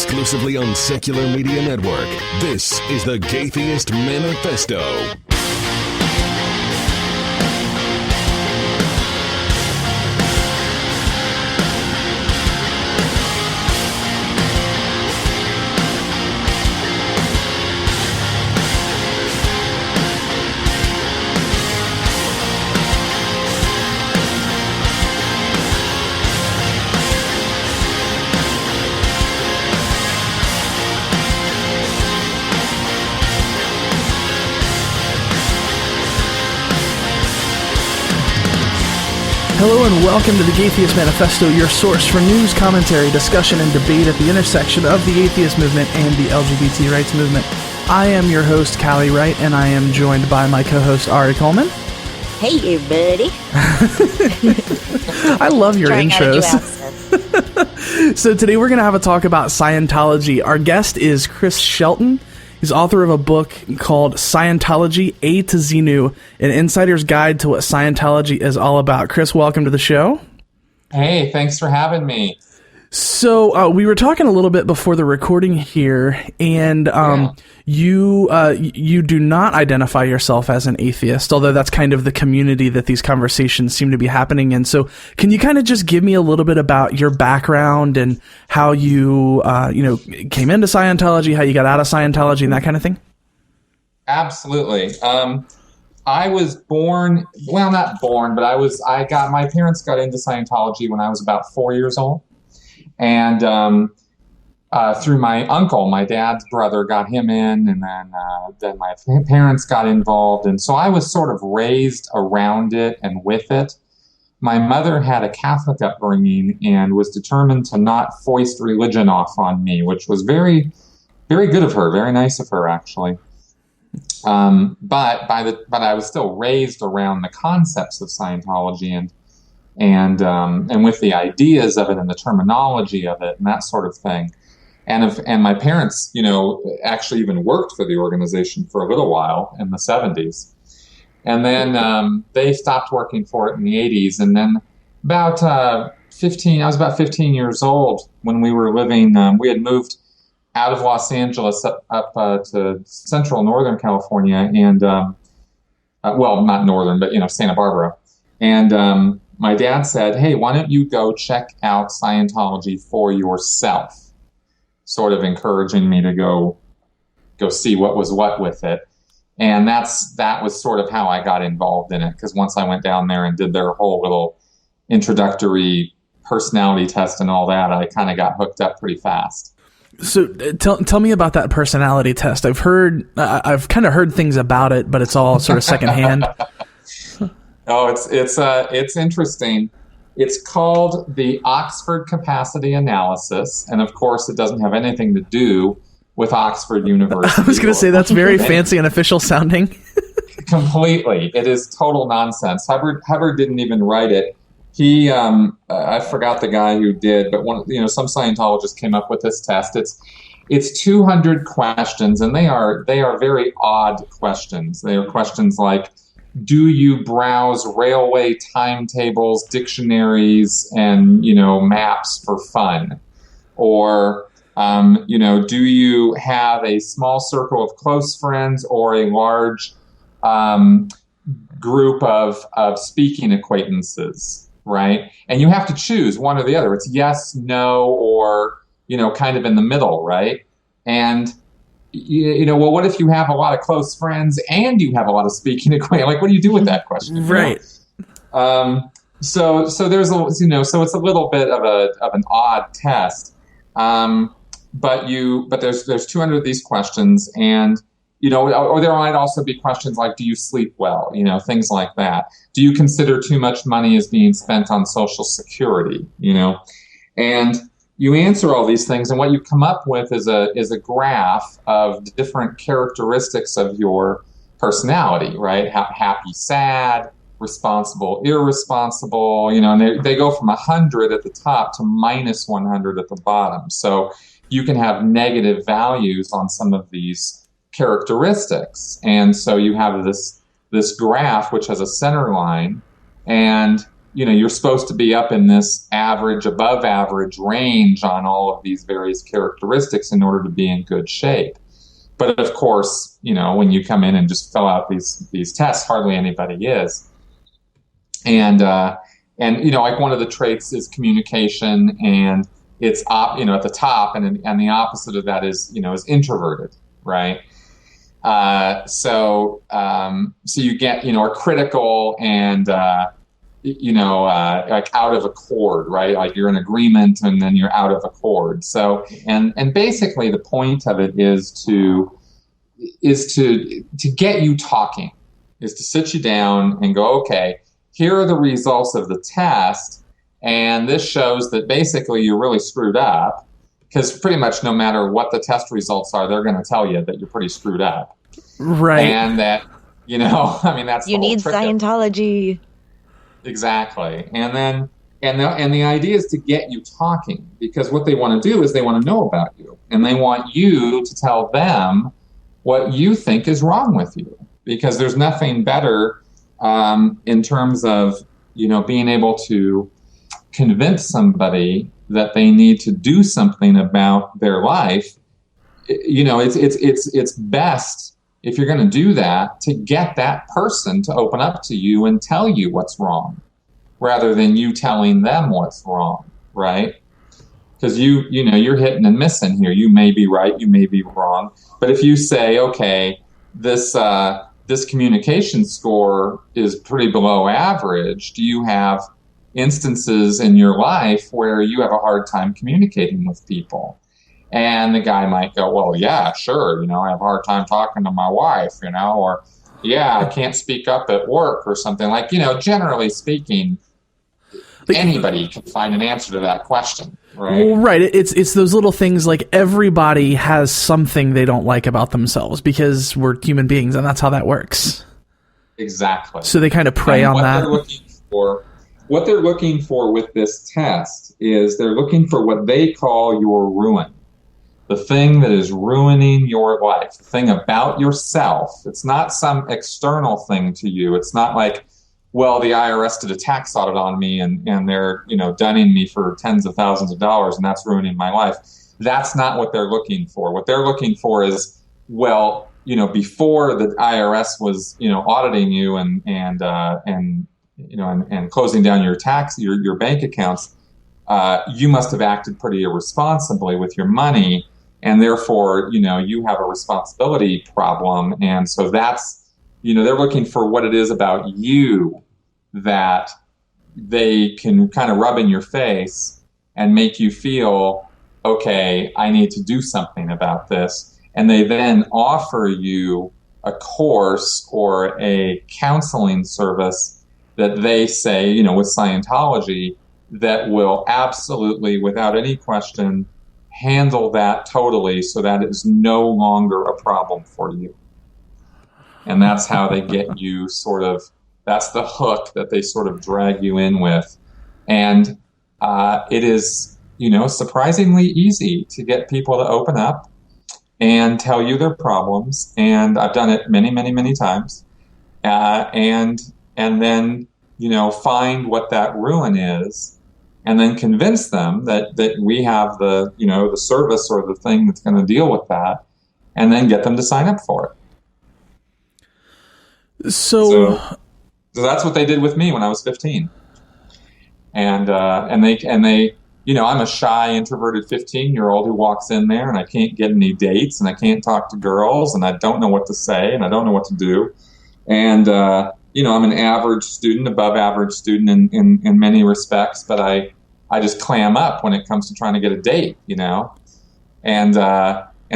exclusively on Secular Media Network. This is the Gaytheist Manifesto. Hello and welcome to the Gaytheist Manifesto, your source for news, commentary, discussion, and debate at the intersection of the atheist movement and the LGBT rights movement. I am your host, Callie Wright, and I am joined by my co-host, Ari Coleman. Hey, everybody. I love your intros. So today we're going to have a talk about Scientology. Our guest is Chris Shelton. He's author of a book called Scientology, A to Xenu, an insider's guide to what Scientology is all about. Chris, welcome to the show. Hey, thanks for having me. So we were talking a little bit before the recording here, and you do not identify yourself as an atheist, although that's kind of the community that these conversations seem to be happening in. So can you kind of just give me a little bit about your background and how you came into Scientology, how you got out of Scientology, and that kind of thing? Absolutely. I was born, well, not born, but my parents got into Scientology when I was about 4 years old. And through my uncle, my dad's brother, got him in, and then my parents got involved. And so I was sort of raised around it and with it. My mother had a Catholic upbringing and was determined to not foist religion off on me, which was very, very good of her, very nice of her, actually. But I was still raised around the concepts of Scientology and with the ideas of it and the terminology of it and that sort of thing. And my parents, actually even worked for the organization for a little while in the 70s. And then they stopped working for it in the 80s. And then I was about 15 years old when we were living, we had moved out of Los Angeles up to central Northern California and, well, not Northern, but, Santa Barbara. And my dad said, hey, why don't you go check out Scientology for yourself? Sort of encouraging me to go see what was what with it. And that was sort of how I got involved in it, because once I went down there and did their whole little introductory personality test and all that, I kind of got hooked up pretty fast. So tell me about that personality test. I've kind of heard things about it, but it's all sort of secondhand. Oh, it's interesting. It's called the Oxford Capacity Analysis, and of course, it doesn't have anything to do with Oxford University. I was going to say that's very fancy and official sounding. Completely, it is total nonsense. Hubbard didn't even write it. He, I forgot the guy who did, but some Scientologist came up with this test. It's 200 questions, and they are very odd questions. They are questions like, do you browse railway timetables, dictionaries, and, maps for fun? Or, do you have a small circle of close friends or a large group of speaking acquaintances, right? And you have to choose one or the other. It's yes, no, or, kind of in the middle, right? And well, what if you have a lot of close friends and you have a lot of speaking acquaintance? Like, what do you do with that question? Right. So there's so it's a little bit of an odd test. But there's 200 of these questions, and or there might also be questions like, do you sleep well? Things like that. Do you consider too much money as being spent on Social Security? And you answer all these things, and what you come up with is a graph of different characteristics of your personality, right? Happy, sad, responsible, irresponsible, and they go from 100 at the top to minus 100 at the bottom. So you can have negative values on some of these characteristics. And so you have this graph which has a center line, and you're supposed to be up in this average, above average range on all of these various characteristics in order to be in good shape. But of course, when you come in and just fill out these tests, hardly anybody is. And like one of the traits is communication, and it's at the top, and the opposite of that is introverted, right? So you get are critical and like out of accord, right? Like you're in agreement and then you're out of accord. So and basically the point of it is to get you talking, is to sit you down and go, okay, here are the results of the test, and this shows that basically you're really screwed up, because pretty much no matter what the test results are, they're going to tell you that you're pretty screwed up. Right. And that, that's you need Scientology. Exactly. And then, and the idea is to get you talking, because what they want to do is they want to know about you, and they want you to tell them what you think is wrong with you, because there's nothing better in terms of, being able to convince somebody that they need to do something about their life. It's best, if you're going to do that, to get that person to open up to you and tell you what's wrong, rather than you telling them what's wrong, right? Because you're hitting and missing here. You may be right, you may be wrong. But if you say, okay, this communication score is pretty below average, do you have instances in your life where you have a hard time communicating with people? And the guy might go, well, yeah, sure, I have a hard time talking to my wife, or yeah, I can't speak up at work or something. Like, generally speaking, anybody can find an answer to that question, right? Well, right. It's those little things, like everybody has something they don't like about themselves, because we're human beings, and that's how that works. Exactly. So they kind of prey on that. What they're looking for with this test is they're looking for what they call your ruin. The thing that is ruining your life, the thing about yourself. It's not some external thing to you. It's not like, well, the IRS did a tax audit on me and they're, dunning me for tens of thousands of dollars, and that's ruining my life. That's not what they're looking for. What they're looking for is, well, before the IRS was, auditing you and closing down your bank accounts, you must have acted pretty irresponsibly with your money, and therefore, you have a responsibility problem. And so that's, they're looking for what it is about you that they can kind of rub in your face and make you feel, okay, I need to do something about this. And they then offer you a course or a counseling service that they say, with Scientology, that will absolutely, without any question, handle that totally, so that it's no longer a problem for you. And that's how they get you that's the hook that they sort of drag you in with. And it is, surprisingly easy to get people to open up and tell you their problems. And I've done it many, many, many times. And then, find what that ruin is, and then convince them that we have the service or the thing that's going to deal with that, and then get them to sign up for it. So that's what they did with me when I was 15. And they I'm a shy, introverted 15-year-old who walks in there, and I can't get any dates, and I can't talk to girls, and I don't know what to say, and I don't know what to do. And I'm an average student, above average student in many respects, but I just clam up when it comes to trying to get a date, And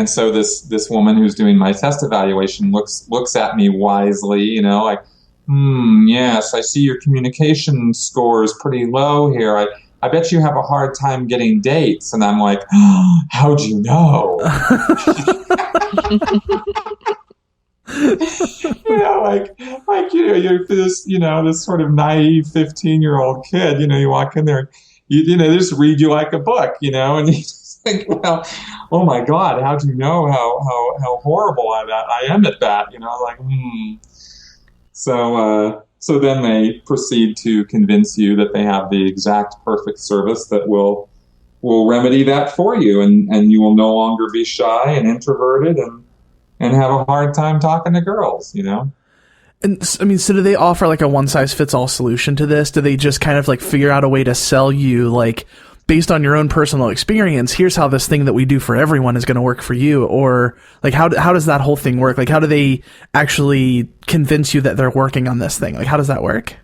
so this woman who's doing my test evaluation looks at me wisely, like, yes, I see your communication score is pretty low here. I bet you have a hard time getting dates. And I'm like, how'd you know? You're this sort of naive 15-year-old kid, you walk in there, they just read you like a book, and you just think, well, oh my God, how do you know how horrible I am at that? So then they proceed to convince you that they have the exact perfect service that will remedy that for you, and you will no longer be shy and introverted and have a hard time talking to girls, And I mean, so do they offer like a one-size-fits-all solution to this? Do they just kind of like figure out a way to sell you, like, based on your own personal experience, here's how this thing that we do for everyone is going to work for you? Or like, how does that whole thing work? Like, how do they actually convince you that they're working on this thing? Like, how does that work?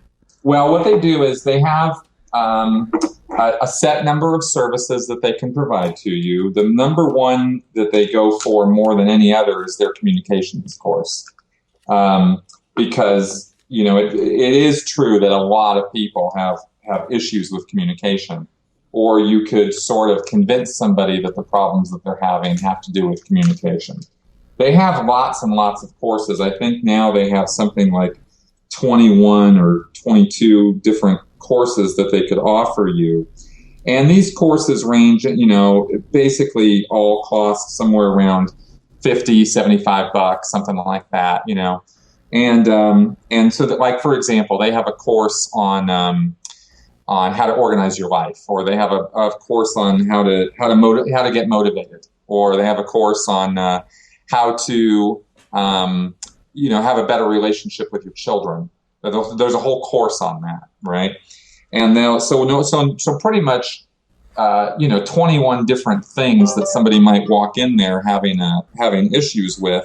Well, what they do is they have a set number of services that they can provide to you. The number one that they go for more than any other is their communications course. Because, it is true that a lot of people have issues with communication. Or you could sort of convince somebody that the problems that they're having have to do with communication. They have lots and lots of courses. I think now they have something like 21 or 22 different courses that they could offer you. And these courses range, basically all cost somewhere around $50, $75, something like that, And so that, like, for example, they have a course on how to organize your life, or they have a course on how to get motivated, or they have a course on how to have a better relationship with your children. There's a whole course on that, right? And so pretty much 21 different things that somebody might walk in there having issues with,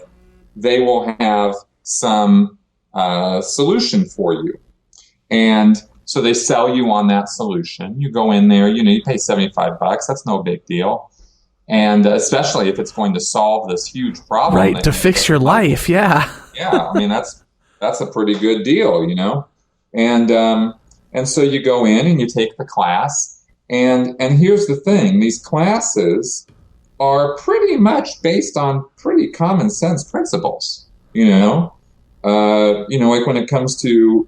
they will have some solution for you. And so they sell you on that solution. You go in there, you pay $75. That's no big deal. And especially if it's going to solve this huge problem. Right, to fix your life, yeah. Yeah, I mean, that's a pretty good deal, And so you go in and you take the class. And here's the thing. These classes are pretty much based on pretty common sense principles, like when it comes to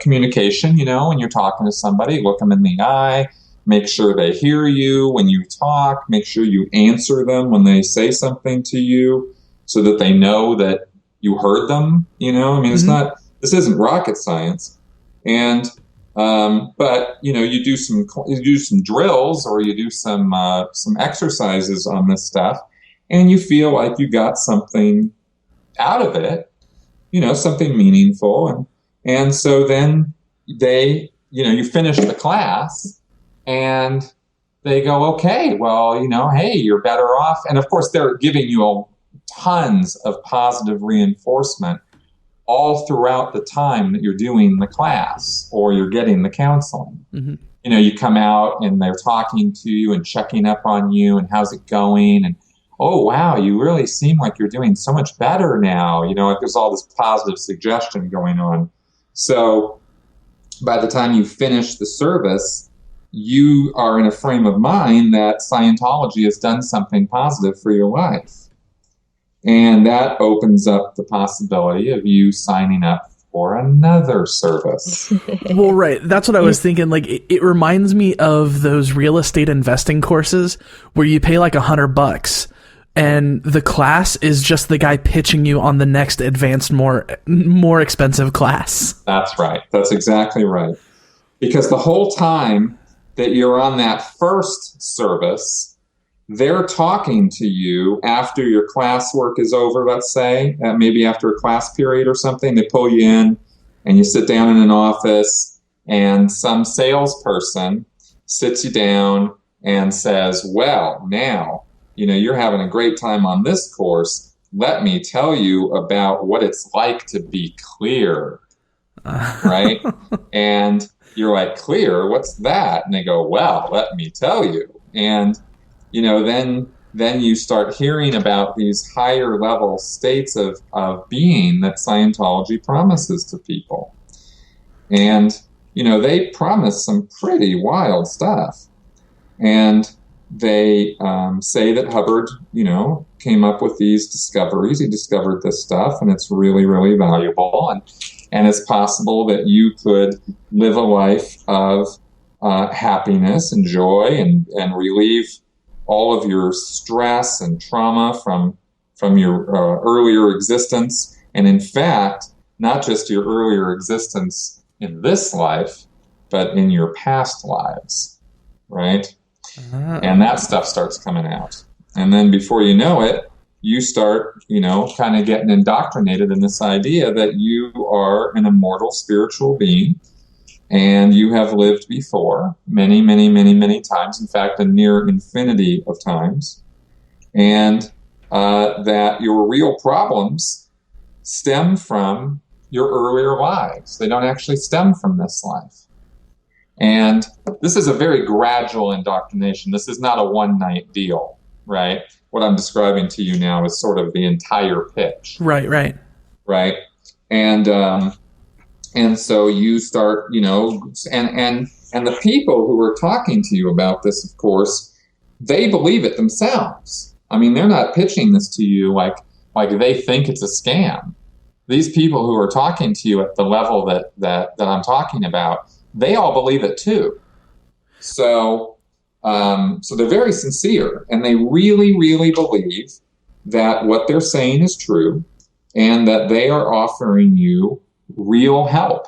communication, when you're talking to somebody, look them in the eye, make sure they hear you when you talk, make sure you answer them when they say something to you so that they know that you heard them, mm-hmm. This isn't rocket science. And, but, you do some drills or you do some exercises on this stuff and you feel like you got something out of it. Something meaningful. And so then you finish the class and they go, okay, well, hey, you're better off. And of course, they're giving you tons of positive reinforcement all throughout the time that you're doing the class or you're getting the counseling. Mm-hmm. You come out and they're talking to you and checking up on you and how's it going? And oh, wow, you really seem like you're doing so much better now. There's all this positive suggestion going on. So by the time you finish the service, you are in a frame of mind that Scientology has done something positive for your life. And that opens up the possibility of you signing up for another service. Well, right. That's what I was thinking. Like, it reminds me of those real estate investing courses where you pay like $100 and the class is just the guy pitching you on the next advanced, more expensive class. That's right. That's exactly right. Because the whole time that you're on that first service, they're talking to you after your classwork is over, let's say, maybe after a class period or something. They pull you in and you sit down in an office and some salesperson sits you down and says, well, now, you're having a great time on this course. Let me tell you about what it's like to be clear, right? And you're like, clear? What's that? And they go, well, let me tell you. And, then you start hearing about these higher level states of being that Scientology promises to people. And, they promise some pretty wild stuff. And they say that Hubbard, came up with these discoveries. He discovered this stuff, and it's really, really valuable. And it's possible that you could live a life of happiness and joy and relieve all of your stress and trauma from your earlier existence. And in fact, not just your earlier existence in this life, but in your past lives, right? And that stuff starts coming out. And then before you know it, you start, kind of getting indoctrinated in this idea that you are an immortal spiritual being and you have lived before many, many, many, many times. In fact, a near infinity of times. And that your real problems stem from your earlier lives. They don't actually stem from this life. And this is a very gradual indoctrination. This is not a one-night deal, right? What I'm describing to you now is sort of the entire pitch. Right. And so you start, and the people who are talking to you about this, of course, they believe it themselves. I mean, they're not pitching this to you like they think it's a scam. These people who are talking to you at the level that I'm talking about, they all believe it too. So they're very sincere, and they really, really believe that what they're saying is true, and that they are offering you real help.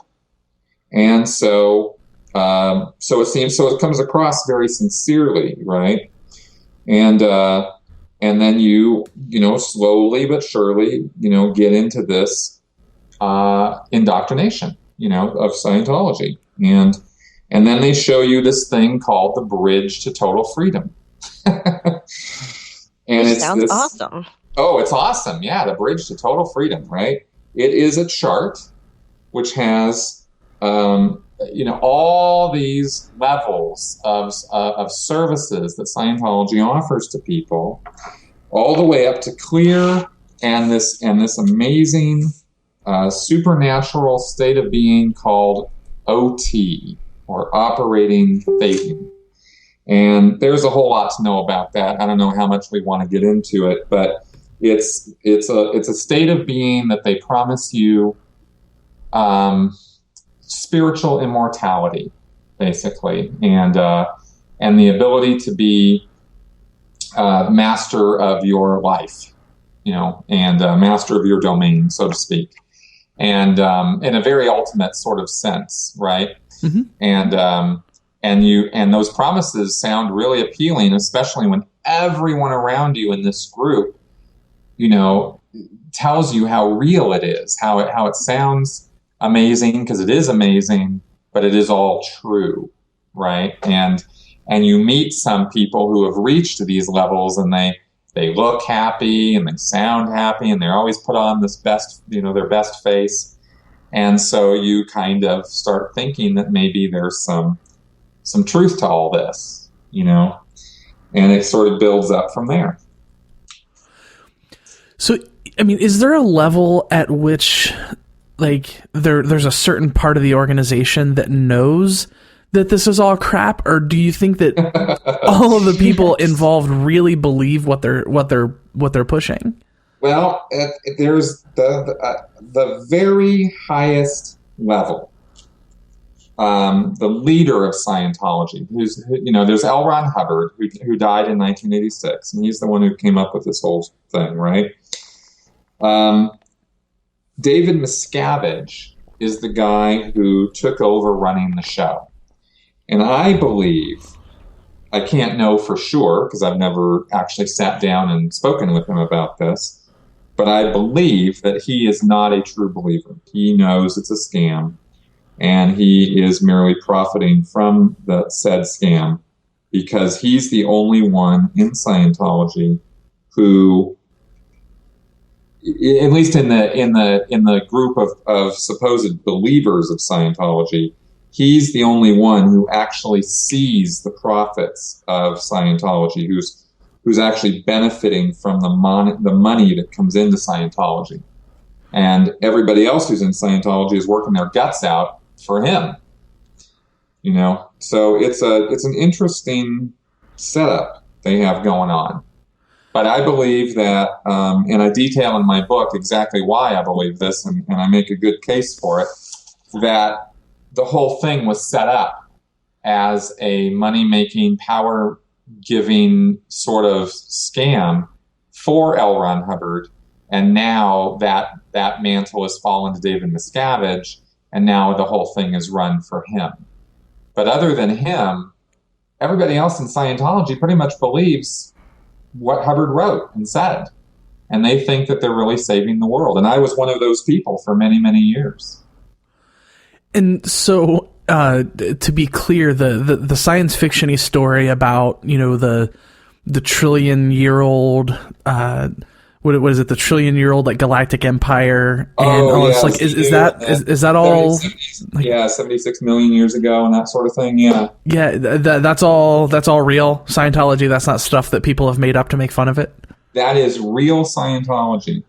And so it comes across very sincerely, right? And then you slowly but surely, get into this indoctrination, of Scientology. And then they show you this thing called the Bridge to Total Freedom. And it sounds awesome. Oh, it's awesome. Yeah, the Bridge to Total Freedom, right? It is a chart which has, all these levels of services that Scientology offers to people, all the way up to clear and this amazing supernatural state of being called OT, or operating thinking. And there's a whole lot to know about that. I don't know how much we want to get into it, but it's a state of being that they promise you spiritual immortality, basically, and the ability to be master of your life, and master of your domain, so to speak, and in a very ultimate sort of sense, right? Mm-hmm. And those promises sound really appealing, especially when everyone around you in this group, tells you how real it is, how it sounds amazing, because it is amazing, but it is all true, right? And you meet some people who have reached these levels, and they look happy and they sound happy, and they're always put on this best, their best face. And so you kind of start thinking that maybe there's some truth to all this, and it sort of builds up from there. So, I mean, is there a level at which, there's a certain part of the organization that knows that this is all crap, or do you think that all of the people involved really believe what they're pushing? Well, there's the very highest level. The leader of Scientology, there's L. Ron Hubbard, who died in 1986, and he's the one who came up with this whole thing, right? David Miscavige is the guy who took over running the show. And I believe, I can't know for sure because I've never actually sat down and spoken with him about this, but I believe that he is not a true believer. He knows it's a scam, and he is merely profiting from the said scam because he's the only one in Scientology who, at least in the group of supposed believers of Scientology, he's the only one who actually sees the profits of Scientology, who's actually benefiting from the money that comes into Scientology. And everybody else who's in Scientology is working their guts out for him. So it's an interesting setup they have going on. But I believe that, and I detail in my book exactly why I believe this, and I make a good case for it, that the whole thing was set up as a money-making, power-giving sort of scam for L. Ron Hubbard And now that mantle has fallen to David Miscavige, and now the whole thing is run for him. But other than him, everybody else in Scientology pretty much believes what Hubbard wrote and said. And they think that they're really saving the world. And I was one of those people for many, many years. And so, to be clear, the science fiction-y story about, the trillion-year-old, what is it? The trillion-year-old like galactic empire, and all this, like, is that all? 76 million years ago, and that sort of thing. Yeah, that's all real Scientology. That's not stuff that people have made up to make fun of it. That is real Scientology.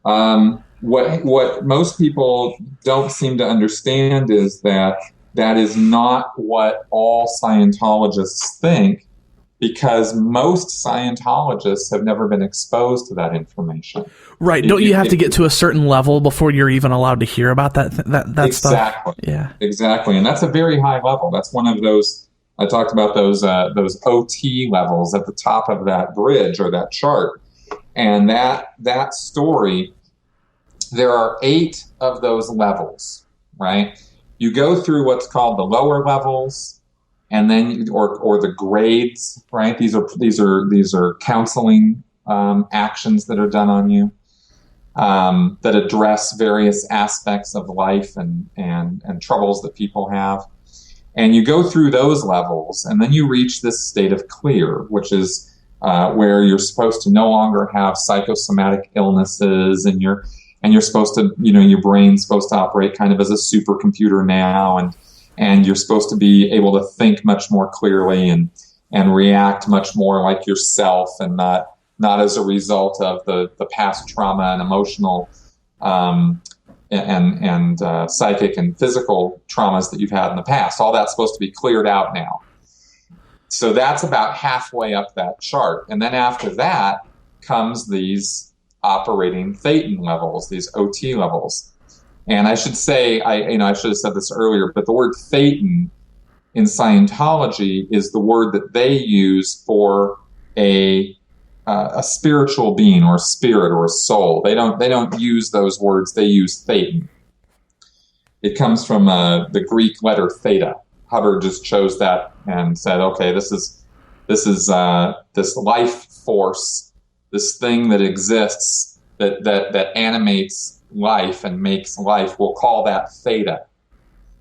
What most people don't seem to understand is that is not what all Scientologists think, because most Scientologists have never been exposed to that information. Right. Don't you have to get to a certain level before you're even allowed to hear about that exactly. stuff? Yeah. Exactly. And that's a very high level. That's one of those, I talked about those OT levels at the top of that bridge or that chart. And that story, there are 8 of those levels, right? You go through what's called the lower levels, and then or the grades, right? These are counseling actions that are done on you that address various aspects of life and troubles that people have. And you go through those levels, and then you reach this state of clear, which is where you're supposed to no longer have psychosomatic illnesses, and you're supposed to, your brain's supposed to operate kind of as a supercomputer now, and you're supposed to be able to think much more clearly and react much more like yourself, and not as a result of the past trauma and emotional and psychic and physical traumas that you've had in the past. All that's supposed to be cleared out now. So that's about halfway up that chart. And then after that comes these operating thetan levels, these OT levels. And I should say, I should have said this earlier, but the word thetan in Scientology is the word that they use for a spiritual being or a spirit or a soul. They don't use those words. They use thetan. It comes from the Greek letter theta. Hubbard just chose that and said, okay, this is this life force, this thing that exists that animates life and makes life. We'll call that theta.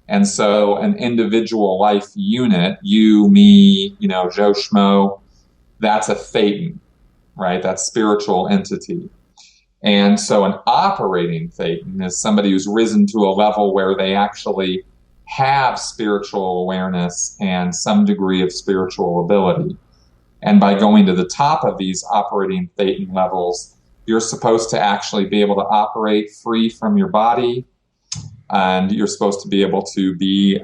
And so an individual life unit, you, me, Joe Schmo, that's a thetan, right? That spiritual entity. And so an operating thetan is somebody who's risen to a level where they actually have spiritual awareness and some degree of spiritual ability. And by going to the top of these operating thetan levels, you're supposed to actually be able to operate free from your body, and you're supposed to be able to be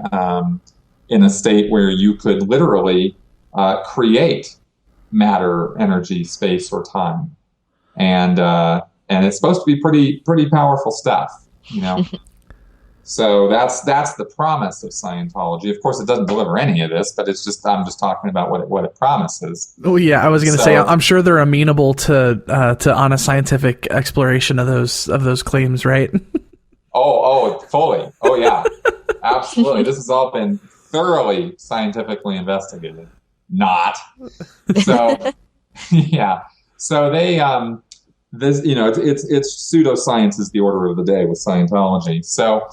in a state where you could literally create matter, energy, space, or time. And it's supposed to be pretty powerful stuff, So that's the promise of Scientology. Of course, it doesn't deliver any of this, but I'm just talking about what it promises. Oh yeah, I was going to say, I'm sure they're amenable to honest scientific exploration of those claims, right? Oh, fully. Oh yeah, absolutely. This has all been thoroughly scientifically investigated. Not so. Yeah. So they this it's pseudoscience is the order of the day with Scientology. So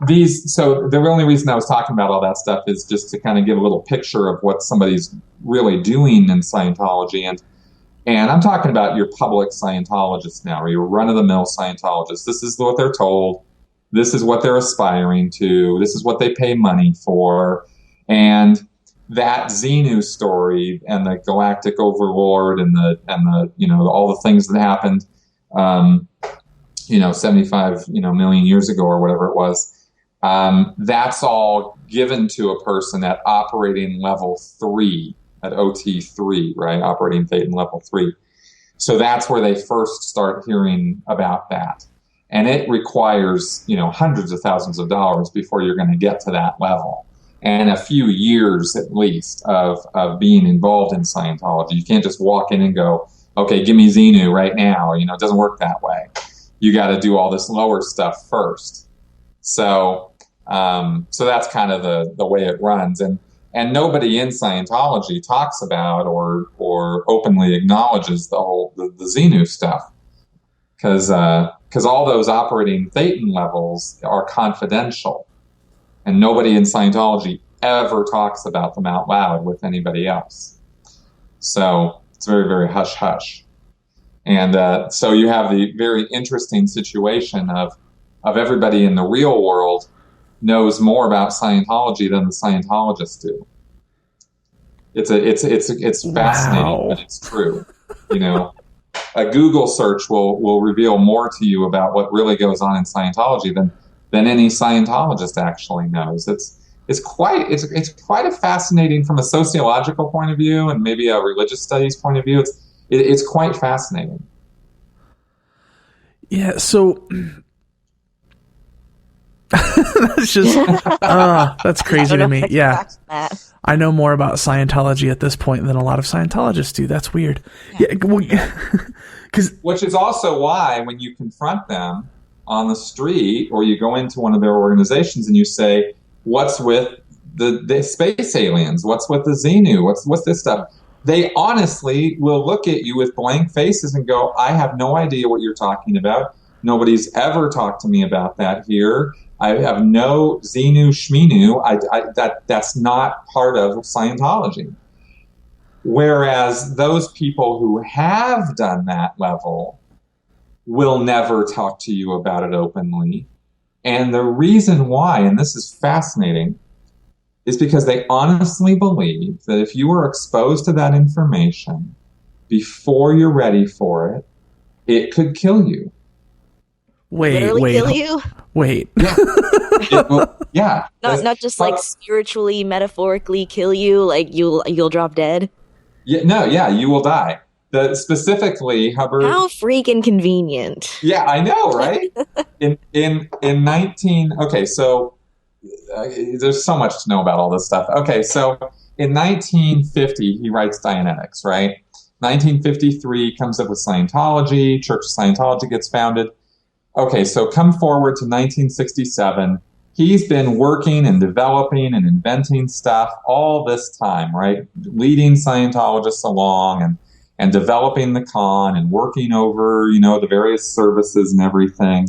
the only reason I was talking about all that stuff is just to kind of give a little picture of what somebody's really doing in Scientology. And I'm talking about your public Scientologists now, or your run-of-the-mill Scientologists. This is what they're told. This is what they're aspiring to. This is what they pay money for. And that Xenu story and the galactic overlord and the all the things that happened 75 million years ago or whatever it was, that's all given to a person at operating level 3, at OT 3, right? Operating thetan level 3. So that's where they first start hearing about that. And it requires, hundreds of thousands of dollars before you're going to get to that level. And a few years at least of being involved in Scientology. You can't just walk in and go, okay, give me Xenu right now. It doesn't work that way. you got to do all this lower stuff first. So that's kind of the way it runs. And nobody in Scientology talks about or openly acknowledges the Xenu stuff. Because all those operating thetan levels are confidential. And nobody in Scientology ever talks about them out loud with anybody else. So it's very, very hush-hush. And so you have the very interesting situation of everybody in the real world knows more about Scientology than the Scientologists do. It's fascinating, but it's true. You know, a Google search will reveal more to you about what really goes on in Scientology than any Scientologist actually knows. It's quite a fascinating from a sociological point of view and maybe a religious studies point of view. It's quite fascinating. Yeah, so that's just that's crazy to me. Yeah, I know more about Scientology at this point than a lot of Scientologists do. That's weird. Yeah, which is also why when you confront them on the street or you go into one of their organizations and you say, "What's with the space aliens? What's with the Xenu? What's this stuff?" They honestly will look at you with blank faces and go, "I have no idea what you're talking about. Nobody's ever talked to me about that here. I have no Xenu Shmenu. That's not part of Scientology." Whereas those people who have done that level will never talk to you about it openly. And the reason why, and this is fascinating, is because they honestly believe that if you are exposed to that information before you're ready for it, it could kill you. Literally kill you? Wait. Yeah. Not just like spiritually, metaphorically kill you, like you'll drop dead? Yeah, you will die. Specifically, Hubbard. How freaking convenient. Yeah, I know, right? So there's so much to know about all this stuff. Okay, so in 1950, he writes Dianetics, right? 1953 comes up with Scientology. Church of Scientology gets founded. Okay, so come forward to 1967. He's been working and developing and inventing stuff all this time, right? Leading Scientologists along and developing the con and working over, the various services and everything.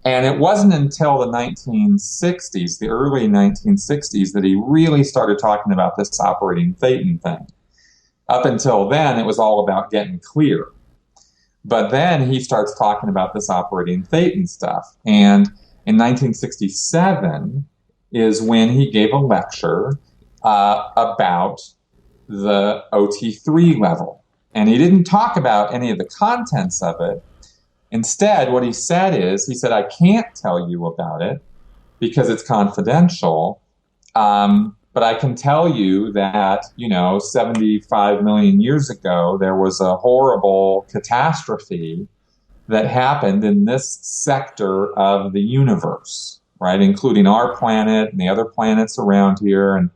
And it wasn't until the 1960s, the early 1960s, that he really started talking about this operating thetan thing. Up until then, it was all about getting clear. But then he starts talking about this operating thetan stuff. And in 1967 is when he gave a lecture about the OT3 level. And he didn't talk about any of the contents of it. Instead, what he said is, I can't tell you about it because it's confidential, but I can tell you that, 75 million years ago, there was a horrible catastrophe that happened in this sector of the universe, right, including our planet and the other planets around here. And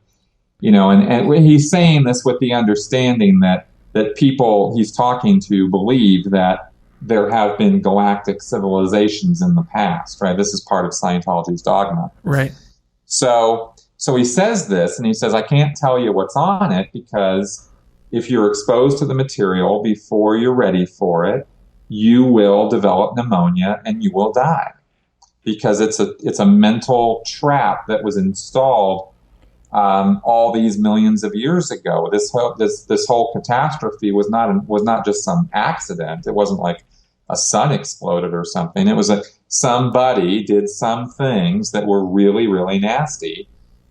he's saying this with the understanding that people he's talking to believe that there have been galactic civilizations in the past, right? This is part of Scientology's dogma. Right. So he says this, and he says, I can't tell you what's on it because if you're exposed to the material before you're ready for it, you will develop pneumonia and you will die because it's a mental trap that was installed all these millions of years ago. This whole catastrophe was not just some accident. It wasn't like a sun exploded or something. It was somebody did some things that were really, really nasty,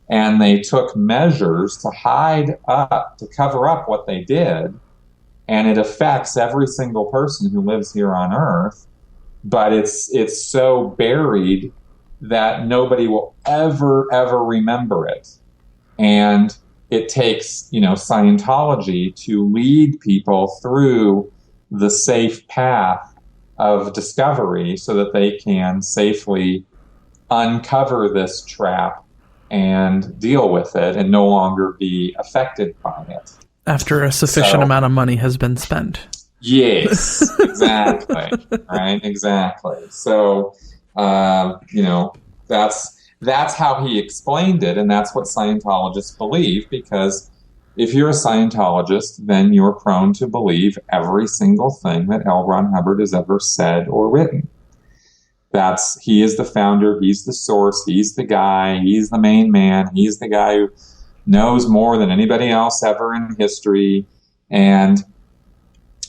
and they took measures to cover up what they did, and it affects every single person who lives here on Earth. But it's so buried that nobody will ever remember it. And it takes, Scientology to lead people through the safe path of discovery so that they can safely uncover this trap and deal with it and no longer be affected by it. After a sufficient amount of money has been spent. Yes, exactly. Right, exactly. So, that's how he explained it, and that's what Scientologists believe, because if you're a Scientologist, then you're prone to believe every single thing that L. Ron Hubbard has ever said or written. He is the founder, he's the source, he's the guy, he's the main man, he's the guy who knows more than anybody else ever in history, and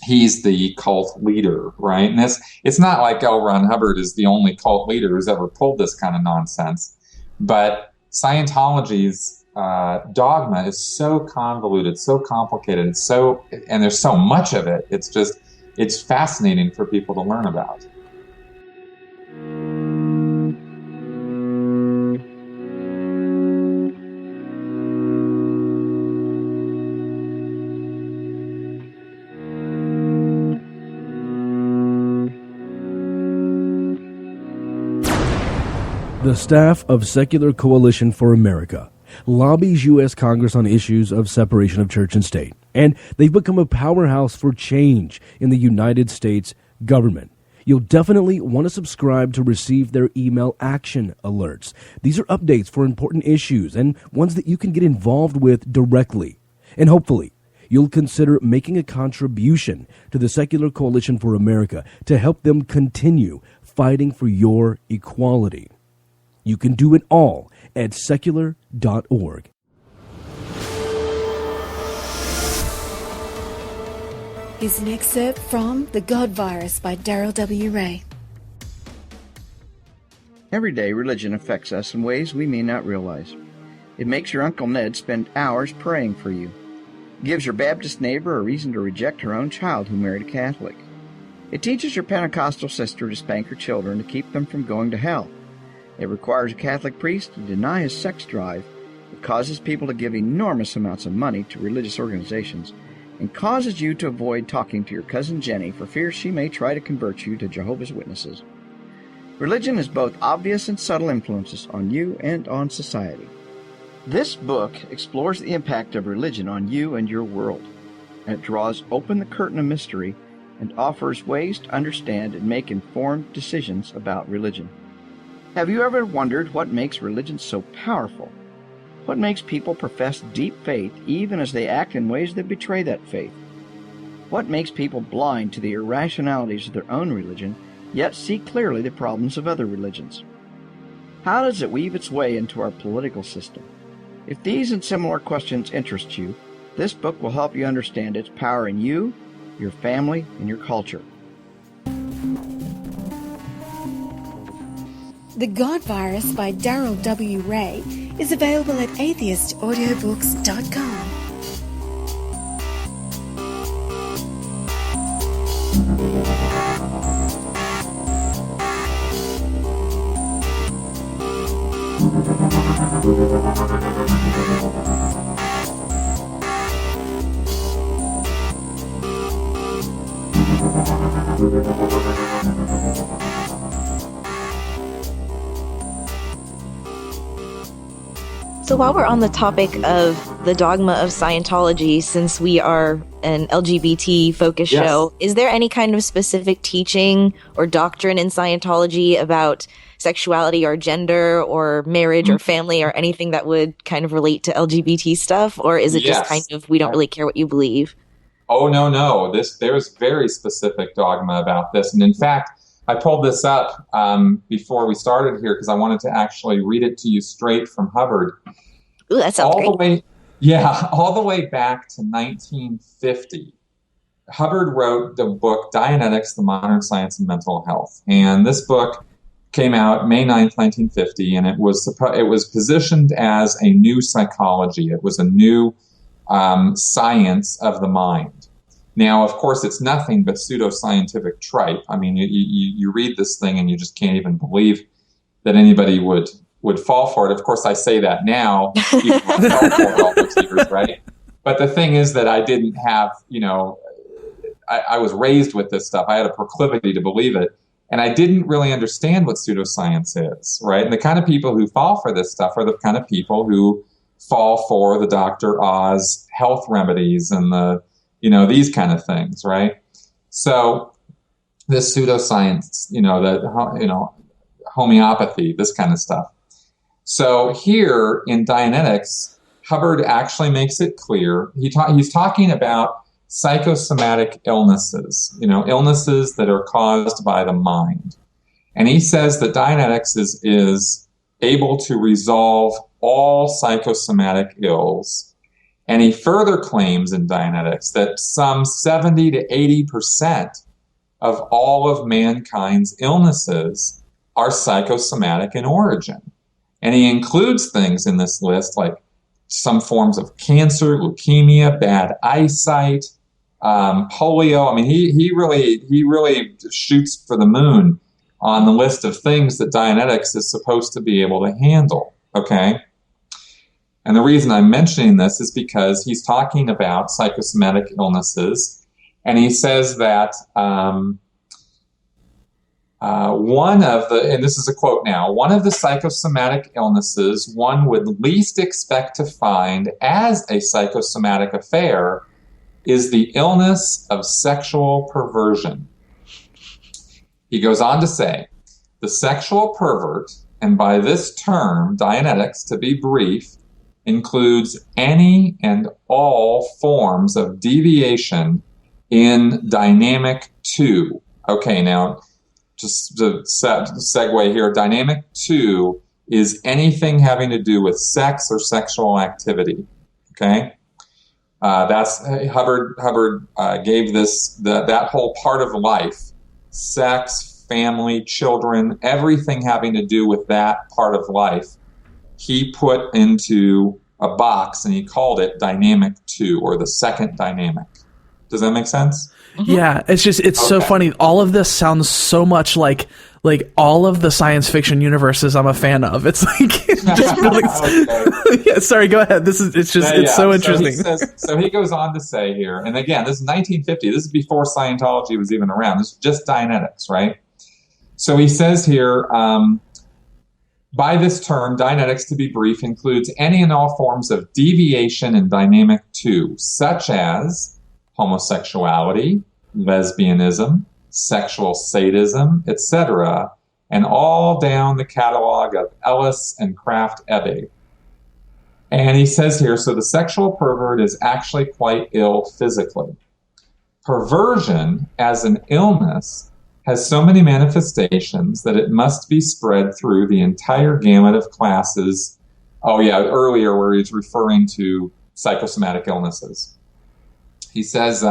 he's the cult leader, right? And it's not like L. Ron Hubbard is the only cult leader who's ever pulled this kind of nonsense, but Scientology's dogma is so convoluted, so complicated, and there's so much of it. It's fascinating for people to learn about. The staff of Secular Coalition for America lobbies U.S. Congress on issues of separation of church and state, and they've become a powerhouse for change in the United States government. You'll definitely want to subscribe to receive their email action alerts. These are updates for important issues and ones that you can get involved with directly. And hopefully, you'll consider making a contribution to the Secular Coalition for America to help them continue fighting for your equality. You can do it all at secular.org. Here's an excerpt from The God Virus by Darrell W. Ray. Every day, religion affects us in ways we may not realize. It makes your Uncle Ned spend hours praying for you. It gives your Baptist neighbor a reason to reject her own child who married a Catholic. It teaches your Pentecostal sister to spank her children to keep them from going to hell. It requires a Catholic priest to deny his sex drive. It causes people to give enormous amounts of money to religious organizations, and causes you to avoid talking to your cousin Jenny for fear she may try to convert you to Jehovah's Witnesses. Religion has both obvious and subtle influences on you and on society. This book explores the impact of religion on you and your world. It draws open the curtain of mystery and offers ways to understand and make informed decisions about religion. Have you ever wondered what makes religion so powerful? What makes people profess deep faith even as they act in ways that betray that faith? What makes people blind to the irrationalities of their own religion, yet see clearly the problems of other religions? How does it weave its way into our political system? If these and similar questions interest you, this book will help you understand its power in you, your family, and your culture. The God Virus by Darrell W. Ray is available at atheistaudiobooks.com. So while we're on the topic of the dogma of Scientology, since we are an LGBT-focused show, is there any kind of specific teaching or doctrine in Scientology about sexuality or gender or marriage or family or anything that would kind of relate to LGBT stuff? Or is it just kind of, we don't really care what you believe? Oh, no. There's very specific dogma about this. And in fact, I pulled this up before we started here because I wanted to actually read it to you straight from Hubbard. Ooh, that sounds great. All the way back to 1950. Hubbard wrote the book Dianetics, the Modern Science of Mental Health. And this book came out May 9th, 1950, and it was positioned as a new psychology. It was a new science of the mind. Now, of course, it's nothing but pseudoscientific tripe. I mean, you read this thing and you just can't even believe that anybody would fall for it. Of course, I say that now, people fell for it all those years, right? But the thing is that I didn't have, I was raised with this stuff. I had a proclivity to believe it. And I didn't really understand what pseudoscience is, right? And the kind of people who fall for this stuff are the kind of people who fall for the Dr. Oz health remedies and the these kind of things, right? So this pseudoscience, homeopathy, this kind of stuff. So here in Dianetics, Hubbard actually makes it clear. He's talking about psychosomatic illnesses, illnesses that are caused by the mind. And he says that Dianetics is able to resolve all psychosomatic ills. And he further claims in Dianetics that some 70 to 80% of all of mankind's illnesses are psychosomatic in origin. And he includes things in this list like some forms of cancer, leukemia, bad eyesight, polio. I mean, he really shoots for the moon on the list of things that Dianetics is supposed to be able to handle. Okay? And the reason I'm mentioning this is because he's talking about psychosomatic illnesses, and he says that and this is a quote now, one of the psychosomatic illnesses one would least expect to find as a psychosomatic affair is the illness of sexual perversion. He goes on to say, the sexual pervert, and by this term, Dianetics, to be brief, includes any and all forms of deviation in dynamic 2. Okay, now, just to segue here, dynamic 2 is anything having to do with sex or sexual activity. Okay? That's Hubbard gave that whole part of life, sex, family, children, everything having to do with that part of life, he put into a box and he called it dynamic 2, or the second dynamic. Does that make sense? Yeah, it's so funny. All of this sounds so much like all of the science fiction universes I'm a fan of. It's like yeah, sorry, go ahead. It's so interesting. So he goes on to say here, and again, this is 1950. This is before Scientology was even around. This is just Dianetics, right? So he says here, by this term, Dianetics, to be brief, includes any and all forms of deviation in dynamic 2, such as homosexuality, lesbianism, sexual sadism, etc., and all down the catalog of Ellis and Kraft-Ebbe. And he says here, so the sexual pervert is actually quite ill physically. Perversion, as an illness, has so many manifestations that it must be spread through the entire gamut of classes. Oh yeah, earlier where he's referring to psychosomatic illnesses. He says,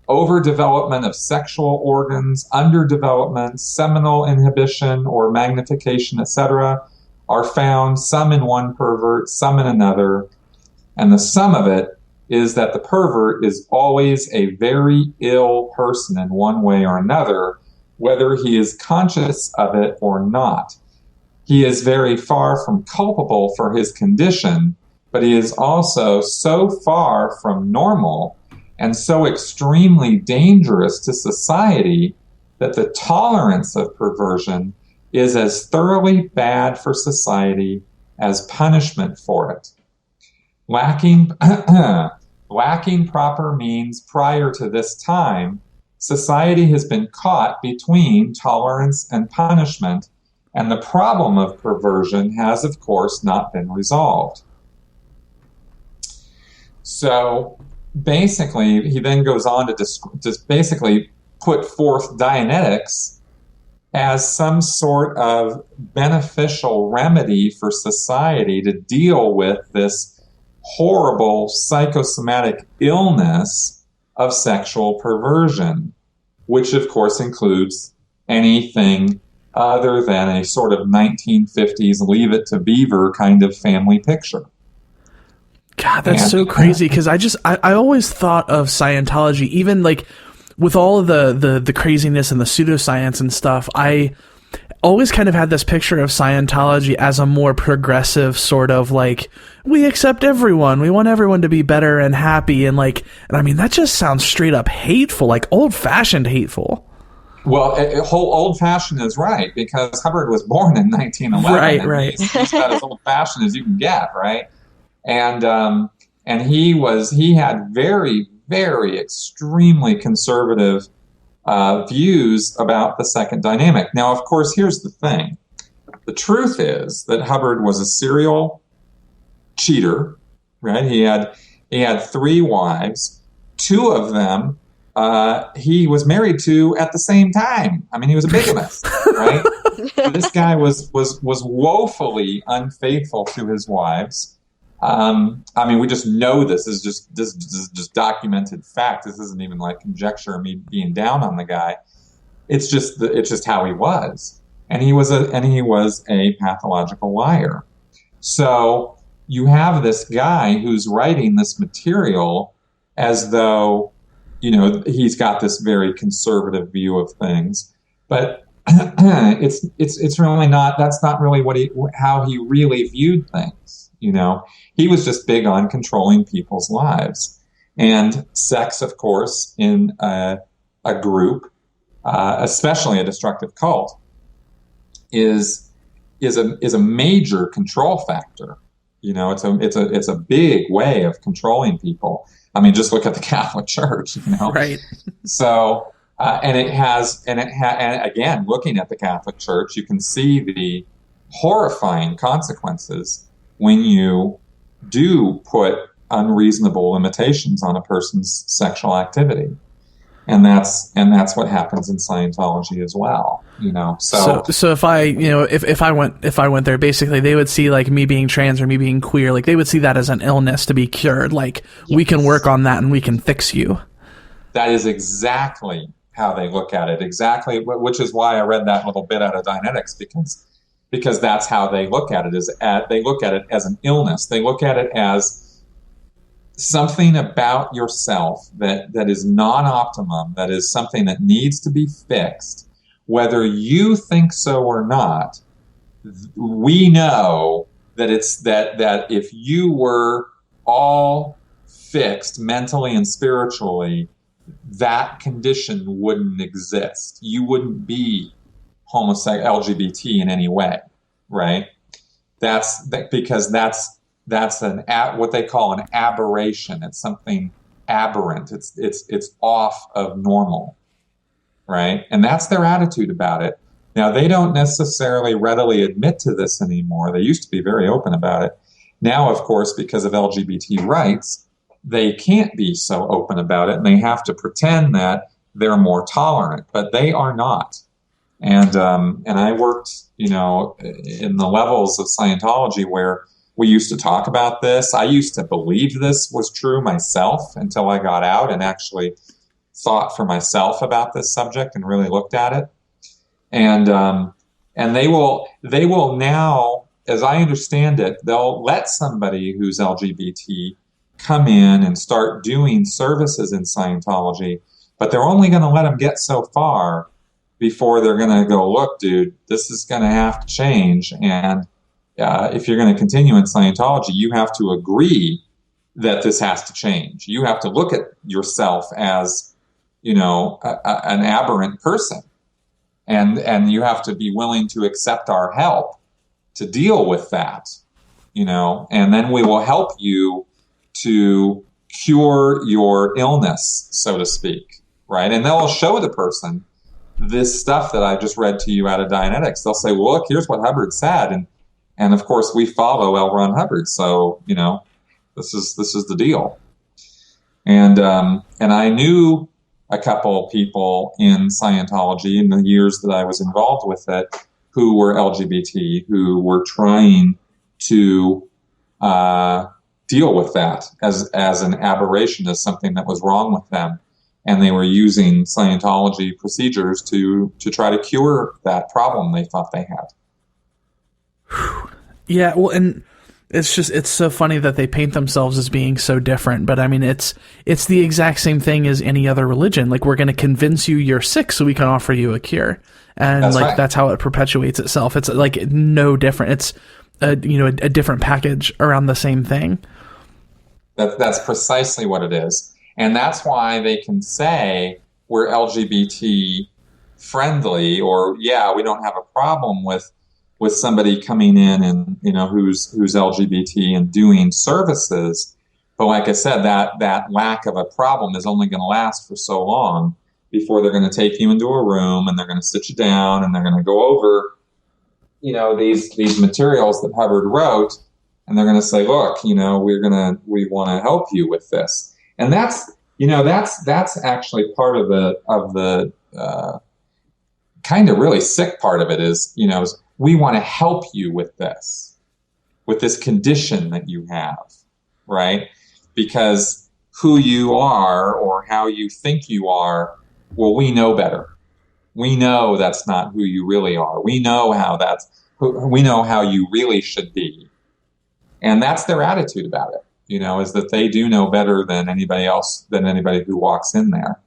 overdevelopment of sexual organs, underdevelopment, seminal inhibition or magnification, etc., are found, some in one pervert, some in another. And the sum of it is that the pervert is always a very ill person in one way or another, whether he is conscious of it or not. He is very far from culpable for his condition, but he is also so far from normal and so extremely dangerous to society that the tolerance of perversion is as thoroughly bad for society as punishment for it. Lacking proper means prior to this time, society has been caught between tolerance and punishment, and the problem of perversion has, of course, not been resolved. So basically, he then goes on to just basically put forth Dianetics as some sort of beneficial remedy for society to deal with this horrible psychosomatic illness of sexual perversion, which of course includes anything other than a sort of 1950s Leave It to Beaver kind of family picture. God, that's so crazy, because I always thought of Scientology, even like with all of the craziness and the pseudoscience and stuff, I always kind of had this picture of Scientology as a more progressive sort of like, we accept everyone, we want everyone to be better and happy, and I mean, that just sounds straight up hateful, like old-fashioned hateful. Well, whole old-fashioned is right, because Hubbard was born in 1911. Right. He's about as old-fashioned as you can get, right? And he had very, very extremely conservative views about the second dynamic. Now, of course, here's the thing. The truth is that Hubbard was a serial cheater, right? He had 3 wives. 2 of them he was married to at the same time. I mean, he was a bigamist, right? This guy was woefully unfaithful to his wives. I mean, we just know this is just documented fact. This isn't even like conjecture or me being down on the guy. It's just how he was, and he was a pathological liar. So you have this guy who's writing this material as though, he's got this very conservative view of things, but it's really not. That's not really how he really viewed things. He was just big on controlling people's lives, and sex, of course, in a group, especially a destructive cult, is a major control factor. It's a big way of controlling people. I mean, just look at the Catholic Church, Right. So, and again, looking at the Catholic Church, you can see the horrifying consequences when you do put unreasonable limitations on a person's sexual activity. And that's what happens in Scientology as well, So if I went there, basically they would see like me being trans or me being queer, like they would see that as an illness to be cured. Like we can work on that and we can fix you. That is exactly how they look at it. Exactly, which is why I read that little bit out of Dianetics, because that's how they look at it. They look at it as an illness. They look at it as something about yourself that is non-optimum, that is something that needs to be fixed. Whether you think so or not, we know that it's that if you were all fixed mentally and spiritually, that condition wouldn't exist. You wouldn't be homosexual, LGBT in any way, right? Because that's what they call an aberration. It's something aberrant. It's off of normal, right? And that's their attitude about it. Now, they don't necessarily readily admit to this anymore. They used to be very open about it. Now, of course, because of LGBT rights, they can't be so open about it, and they have to pretend that they're more tolerant, but they are not. And I worked, in the levels of Scientology where we used to talk about this. I used to believe this was true myself until I got out and actually thought for myself about this subject and really looked at it. And they will now, as I understand it, they'll let somebody who's LGBT come in and start doing services in Scientology, but they're only going to let them get so far before they're going to go, look, dude, this is going to have to change. And if you're going to continue in Scientology, you have to agree that this has to change. You have to look at yourself as, an aberrant person. And you have to be willing to accept our help to deal with that, and then we will help you to cure your illness, so to speak, right? And they'll show the person this stuff that I just read to you out of Dianetics. They'll say, well, look, here's what Hubbard said. And of course, we follow L. Ron Hubbard. So, this is the deal. And I knew a couple people in Scientology in the years that I was involved with it who were LGBT, who were trying to deal with that as an aberration, as something that was wrong with them. And they were using Scientology procedures to try to cure that problem they thought they had. Yeah, well, and it's so funny that they paint themselves as being so different, but I mean, it's the exact same ththing as any other religion. Like, we're going to convince you you're sick so we can offer you a cure. And that's right. That's how it perpetuates itself. It's like no different. It's a different package around the same thing. That's precisely what it is. And that's why they can say we're LGBT friendly, or we don't have a problem with somebody coming in and who's LGBT and doing services. But like I said, that lack of a problem is only going to last for so long before they're going to take you into a room and they're going to sit you down and they're going to go over, these materials that Hubbard wrote, and they're going to say, look, we want to help you with this. And that's actually part of the kind of really sick part of it is we want to help you with this condition that you have, right? Because who you are or how you think you are, well, we know better. We know that's not who you really are. We know how you really should be. And that's their attitude about it, is that they do know better than anybody else, than anybody who walks in there,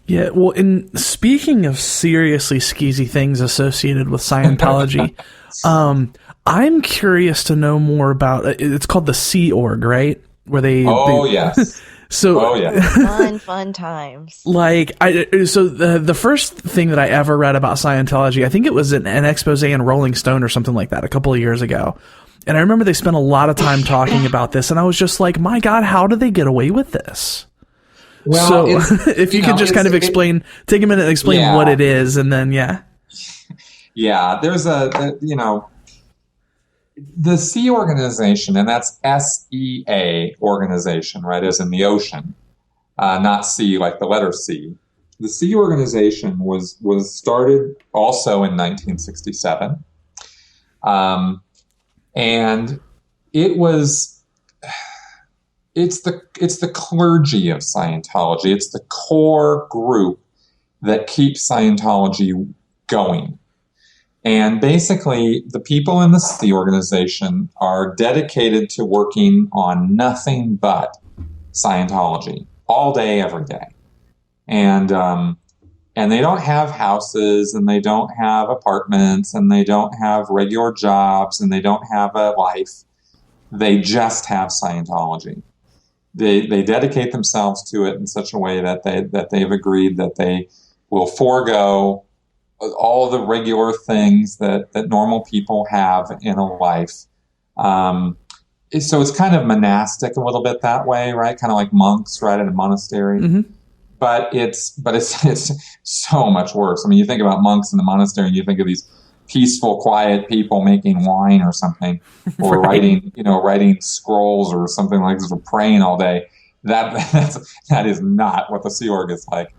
Yeah, well, in speaking of seriously skeezy things associated with Scientology, I'm curious to know more about, it's called the Sea Org, right? Where yes. So, fun times. So the first thing that I ever read about Scientology, I think it was an expose in Rolling Stone or something like that a couple of years ago. And I remember they spent a lot of time talking about this, and I was just like, my God, how do they get away with this? Well, so if you could just kind of explain, take a minute and explain what it is, and then, there's the Sea Organization, and that's SEA organization, right, as in the ocean, not sea like the letter C. The Sea Organization was started also in 1967, and it's the clergy of Scientology. It's the core group that keeps Scientology going. And basically, the people in the Sea Organization are dedicated to working on nothing but Scientology all day, every day. And they don't have houses, and they don't have apartments, and they don't have regular jobs, and they don't have a life. They just have Scientology. They dedicate themselves to it in such a way that they've agreed that they will forego all the regular things that normal people have in a life. So it's kind of monastic a little bit that way, right? Kind of like monks, right, in a monastery. Mm-hmm. But it's so much worse. I mean, you think about monks in the monastery, and you think of these peaceful, quiet people making wine or something, or right. writing scrolls or something like this, or praying all day. That is not what the Sea Org is like.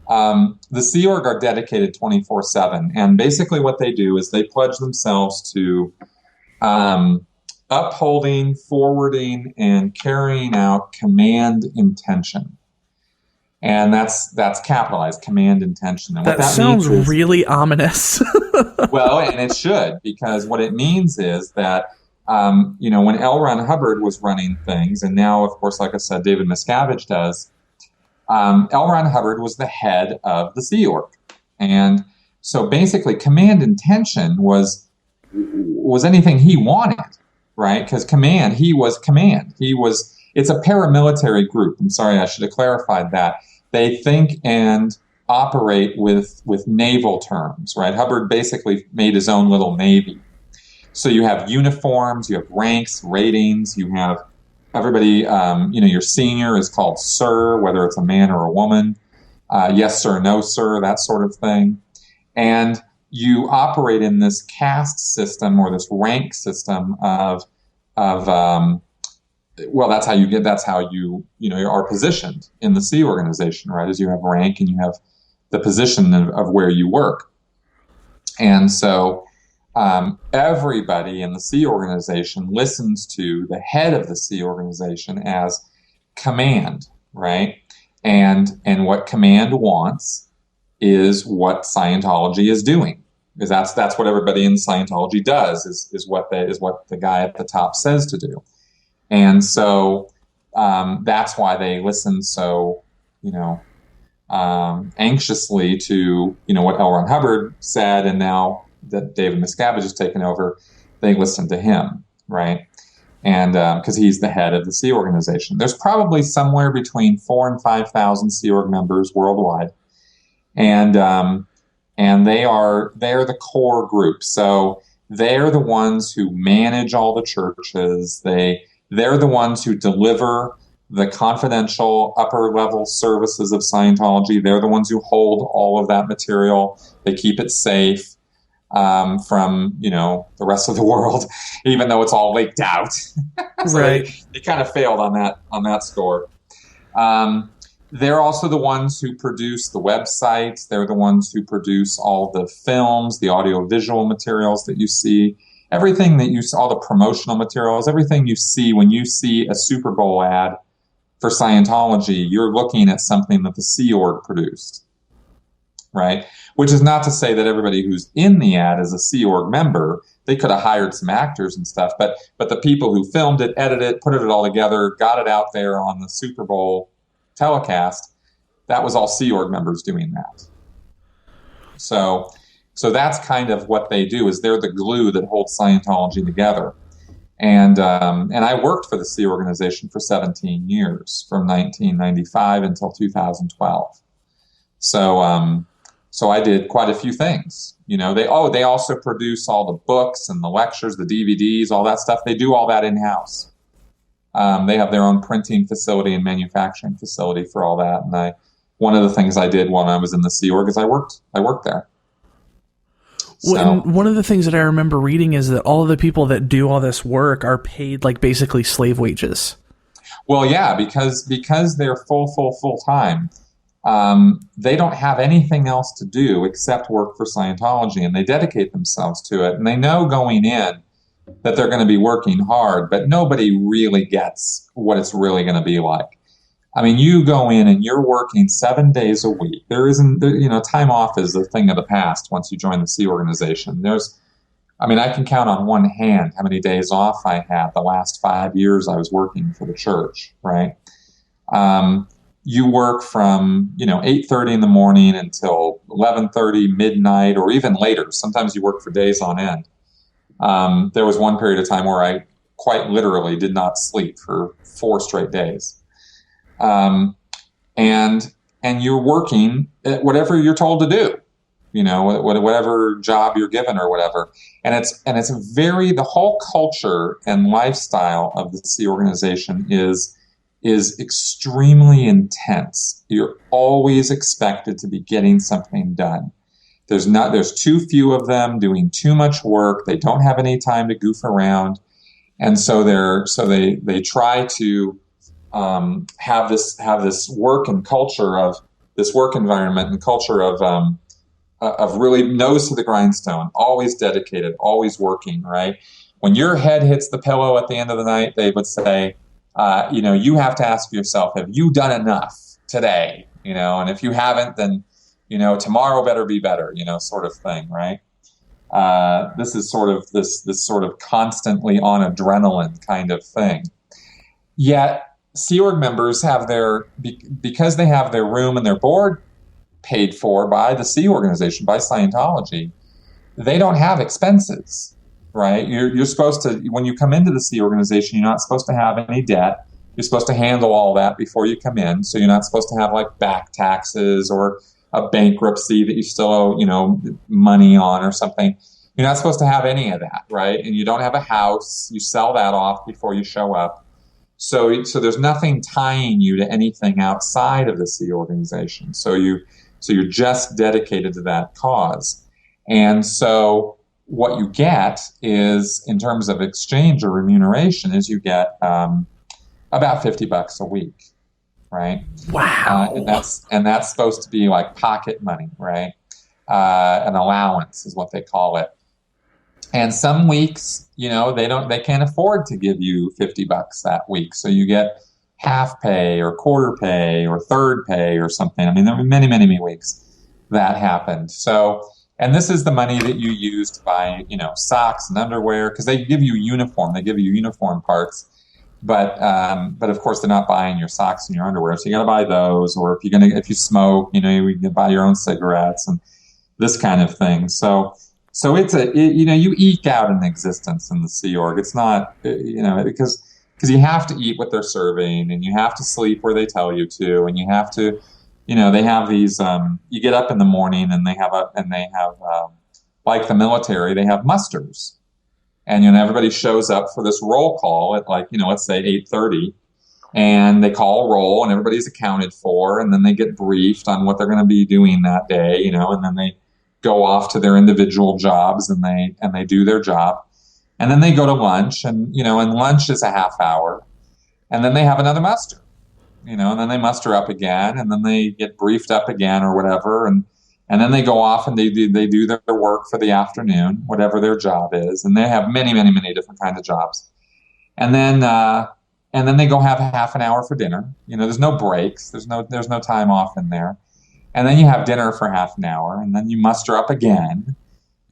The Sea Org are dedicated 24/7, and basically what they do is they pledge themselves to upholding, forwarding, and carrying out command intention. And that's capitalized, command intention. And what that sounds means is, really ominous. well, and it should, because what it means is that, when L. Ron Hubbard was running things, and now, of course, like I said, David Miscavige does, L. Ron Hubbard was the head of the Sea Org. And so basically command intention was anything he wanted, right? Because he was command. It's a paramilitary group. I'm sorry, I should have clarified that. They think and operate with naval terms, right? Hubbard basically made his own little navy. So you have uniforms, you have ranks, ratings, you have everybody, your senior is called sir, whether it's a man or a woman. Yes, sir, no, sir, that sort of thing. And you operate in this caste system or this rank system of that's how you are positioned in the Sea Organization, right? As you have rank and you have the position of where you work. And so everybody in the Sea Organization listens to the head of the Sea Organization as command, right? And what command wants is what Scientology is doing, because that's what everybody in Scientology does is what the guy at the top says to do. And so that's why they listen so anxiously to what L. Ron Hubbard said, and now that David Miscavige has taken over, they listen to him, right? And because he's the head of the Sea Organization. There's probably somewhere between 4,000 and 5,000 Sea Org members worldwide, and they're the core group. So they're the ones who manage all the churches. They're the ones who deliver the confidential upper level services of Scientology. They're the ones who hold all of that material. They keep it safe from, the rest of the world, even though it's all leaked out. So right. They kind of failed on that score. They're also the ones who produce the website. They're the ones who produce all the films, the audio-visual materials that you see, everything that you see, all the promotional materials, everything you see when you see a Super Bowl ad for Scientology, you're looking at something that the Sea Org produced, right? Which is not to say that everybody who's in the ad is a Sea Org member. They could have hired some actors and stuff, but the people who filmed it, edited it, put it all together, got it out there on the Super Bowl telecast, that was all Sea Org members doing that. So that's kind of what they do, is they're the glue that holds Scientology together. And I worked for the Sea Organization for 17 years, from 1995 until 2012. So I did quite a few things. They also produce all the books and the lectures, the DVDs, all that stuff. They do all that in-house. They have their own printing facility and manufacturing facility for all that. And one of the things I did when I was in the Sea Org is I worked there. Well, and one of the things that I remember reading is that all of the people that do all this work are paid like basically slave wages. Well, yeah, because they're full time. They don't have anything else to do except work for Scientology, and they dedicate themselves to it. And they know going in that they're going to be working hard, but nobody really gets what it's really going to be like. I mean, you go in and you're working 7 days a week. Time off is a thing of the past once you join the Sea Organization. I can count on one hand how many days off I had the last 5 years I was working for the church, right? You work from, 8:30 in the morning until 11:30, midnight, or even later. Sometimes you work for days on end. There was one period of time where I quite literally did not sleep for 4 straight days. And you're working at whatever you're told to do, whatever job you're given or whatever. And it's the whole culture and lifestyle of the Sea Organization is extremely intense. You're always expected to be getting something done. There's too few of them doing too much work. They don't have any time to goof around. And so they try to have this work and culture of this work environment and culture of really nose to the grindstone, always dedicated, always working, right? When your head hits the pillow at the end of the night, they would say, you have to ask yourself, have you done enough today? And if you haven't, then, tomorrow better be better, sort of thing, right? This is sort of this sort of constantly on adrenaline kind of thing. Yet, Sea Org members have because they have their room and their board paid for by the Sea Organization, by Scientology, they don't have expenses, right? You're supposed to, when you come into the Sea Organization, you're not supposed to have any debt. You're supposed to handle all that before you come in. So you're not supposed to have like back taxes or a bankruptcy that you still owe, money on or something. You're not supposed to have any of that, right? And you don't have a house. You sell that off before you show up. So there's nothing tying you to anything outside of the Sea Organization. So you're just dedicated to that cause. And so what you get is, in terms of exchange or remuneration, is you get about $50 a week, right? Wow. And that's supposed to be like pocket money, right? An allowance is what they call it. And some weeks, they can't afford to give you $50 that week. So you get half pay or quarter pay or third pay or something. I mean, there were many, many, many weeks that happened. So, and this is the money that you use to buy, socks and underwear, because they give you uniform. They give you uniform parts. But of course, they're not buying your socks and your underwear. So you got to buy those. Or if you smoke, you can buy your own cigarettes and this kind of thing. So you eke out an existence in the Sea Org. It's not, because you have to eat what they're serving, and you have to sleep where they tell you to, and you have to, they have these, you get up in the morning and they have like the military, they have musters. And, everybody shows up for this roll call at let's say 8:30. and they call roll, and everybody's accounted for, and then they get briefed on what they're going to be doing that day, and then they go off to their individual jobs, and they do their job, and then they go to lunch, and lunch is a half hour, and then they have another muster, and then they muster up again, and then they get briefed up again or whatever, and then they go off and they do their work for the afternoon, whatever their job is, and they have many, many, many different kinds of jobs, and then they go have half an hour for dinner. There's no breaks. There's no time off in there. And then you have dinner for half an hour, and then you muster up again,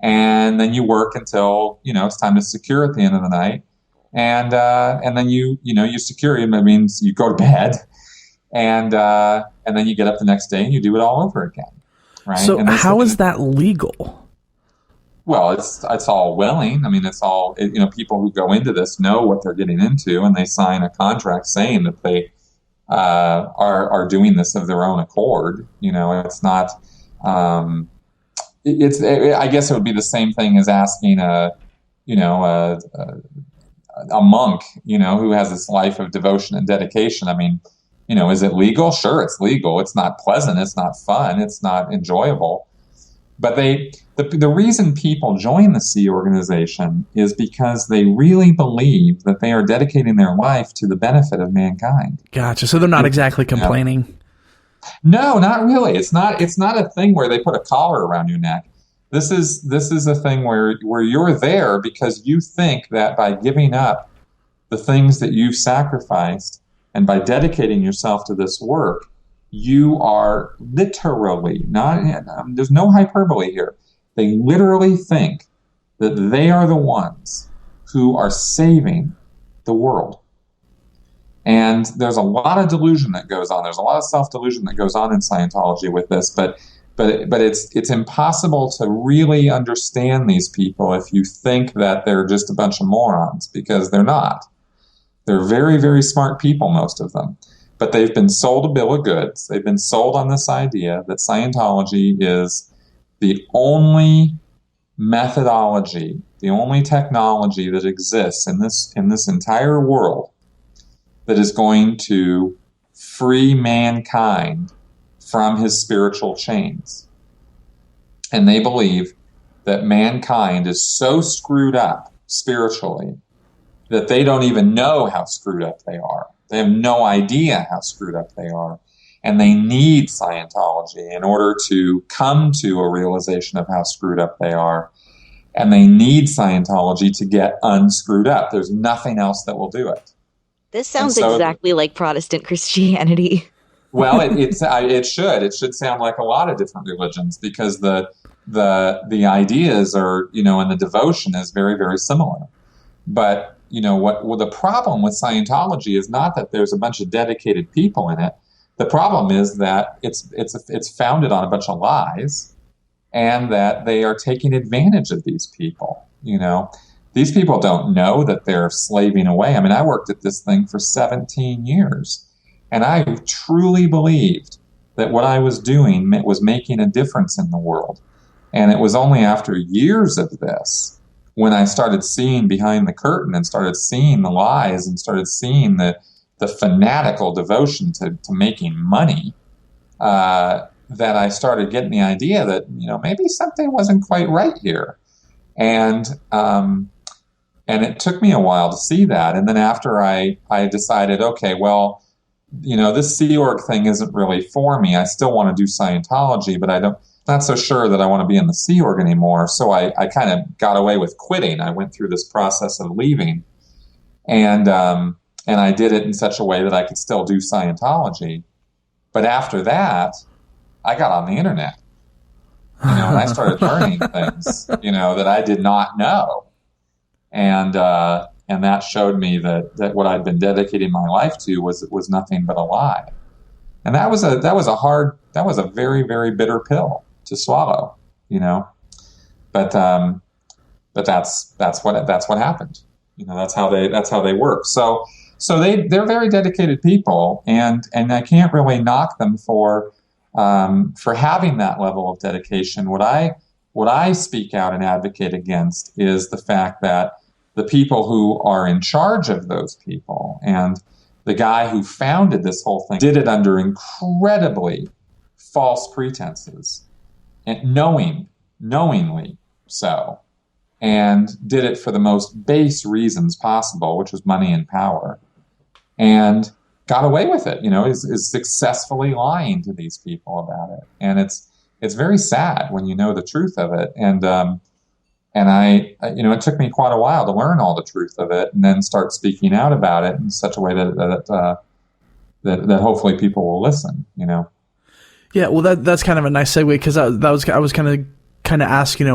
and then you work until it's time to secure at the end of the night, and then you secure. It means you go to bed, and then you get up the next day and you do it all over again. Right? So how is that legal? Well, it's all willing. I mean, it's all, people who go into this know what they're getting into, and they sign a contract saying that they are doing this of their own accord. It's not, I guess it would be the same thing as asking a monk, who has this life of devotion and dedication. I mean, is it legal? Sure, it's legal. It's not pleasant. It's not fun. It's not enjoyable. But the reason people join the Sea organization is because they really believe that they are dedicating their life to the benefit of mankind. Gotcha. So they're not exactly complaining. No, not really. It's not a thing where they put a collar around your neck. This is a thing where you're there because you think that by giving up the things that you've sacrificed and by dedicating yourself to this work, you are literally, there's no hyperbole here. They literally think that they are the ones who are saving the world. And there's a lot of delusion that goes on. There's a lot of self-delusion that goes on in Scientology with this, but it's impossible to really understand these people if you think that they're just a bunch of morons, because they're not. They're very, very smart people, most of them. But they've been sold a bill of goods. They've been sold on this idea that Scientology is the only methodology, the only technology that exists in this entire world that is going to free mankind from his spiritual chains. And they believe that mankind is so screwed up spiritually that they don't even know how screwed up they are. They have no idea how screwed up they are. And they need Scientology in order to come to a realization of how screwed up they are. And they need Scientology to get unscrewed up. There's nothing else that will do it. This sounds exactly like Protestant Christianity. Well, it should sound like a lot of different religions, because the ideas are, and the devotion is very, very similar. But the problem with Scientology is not that there's a bunch of dedicated people in it. The problem is that it's founded on a bunch of lies, and that they are taking advantage of these people. These people don't know that they're slaving away. I mean, I worked at this thing for 17 years, and I truly believed that what I was doing was making a difference in the world. And it was only after years of this, when I started seeing behind the curtain and started seeing the lies and started seeing the fanatical devotion to making money, that I started getting the idea that, maybe something wasn't quite right here. And it took me a while to see that. And then after I decided, okay, well, this Sea Org thing isn't really for me. I still want to do Scientology, but not so sure that I want to be in the Sea Org anymore. So I kind of got away with quitting. I went through this process of leaving, and I did it in such a way that I could still do Scientology. But after that, I got on the internet, and I started learning things, that I did not know, and that showed me that what I'd been dedicating my life to was nothing but a lie, and that was a very, very bitter pill to swallow, but that's what happened. That's how they work. So they're very dedicated people, and I can't really knock them for having that level of dedication. What I speak out and advocate against is the fact that the people who are in charge of those people and the guy who founded this whole thing did it under incredibly false pretenses, and knowingly so, and did it for the most base reasons possible, which was money and power, and got away with it. Is successfully lying to these people about it, and it's very sad when you know the truth of it. And I, it took me quite a while to learn all the truth of it, and then start speaking out about it in such a way that hopefully people will listen. Yeah, well, that's kind of a nice segue, because I was kind of asking,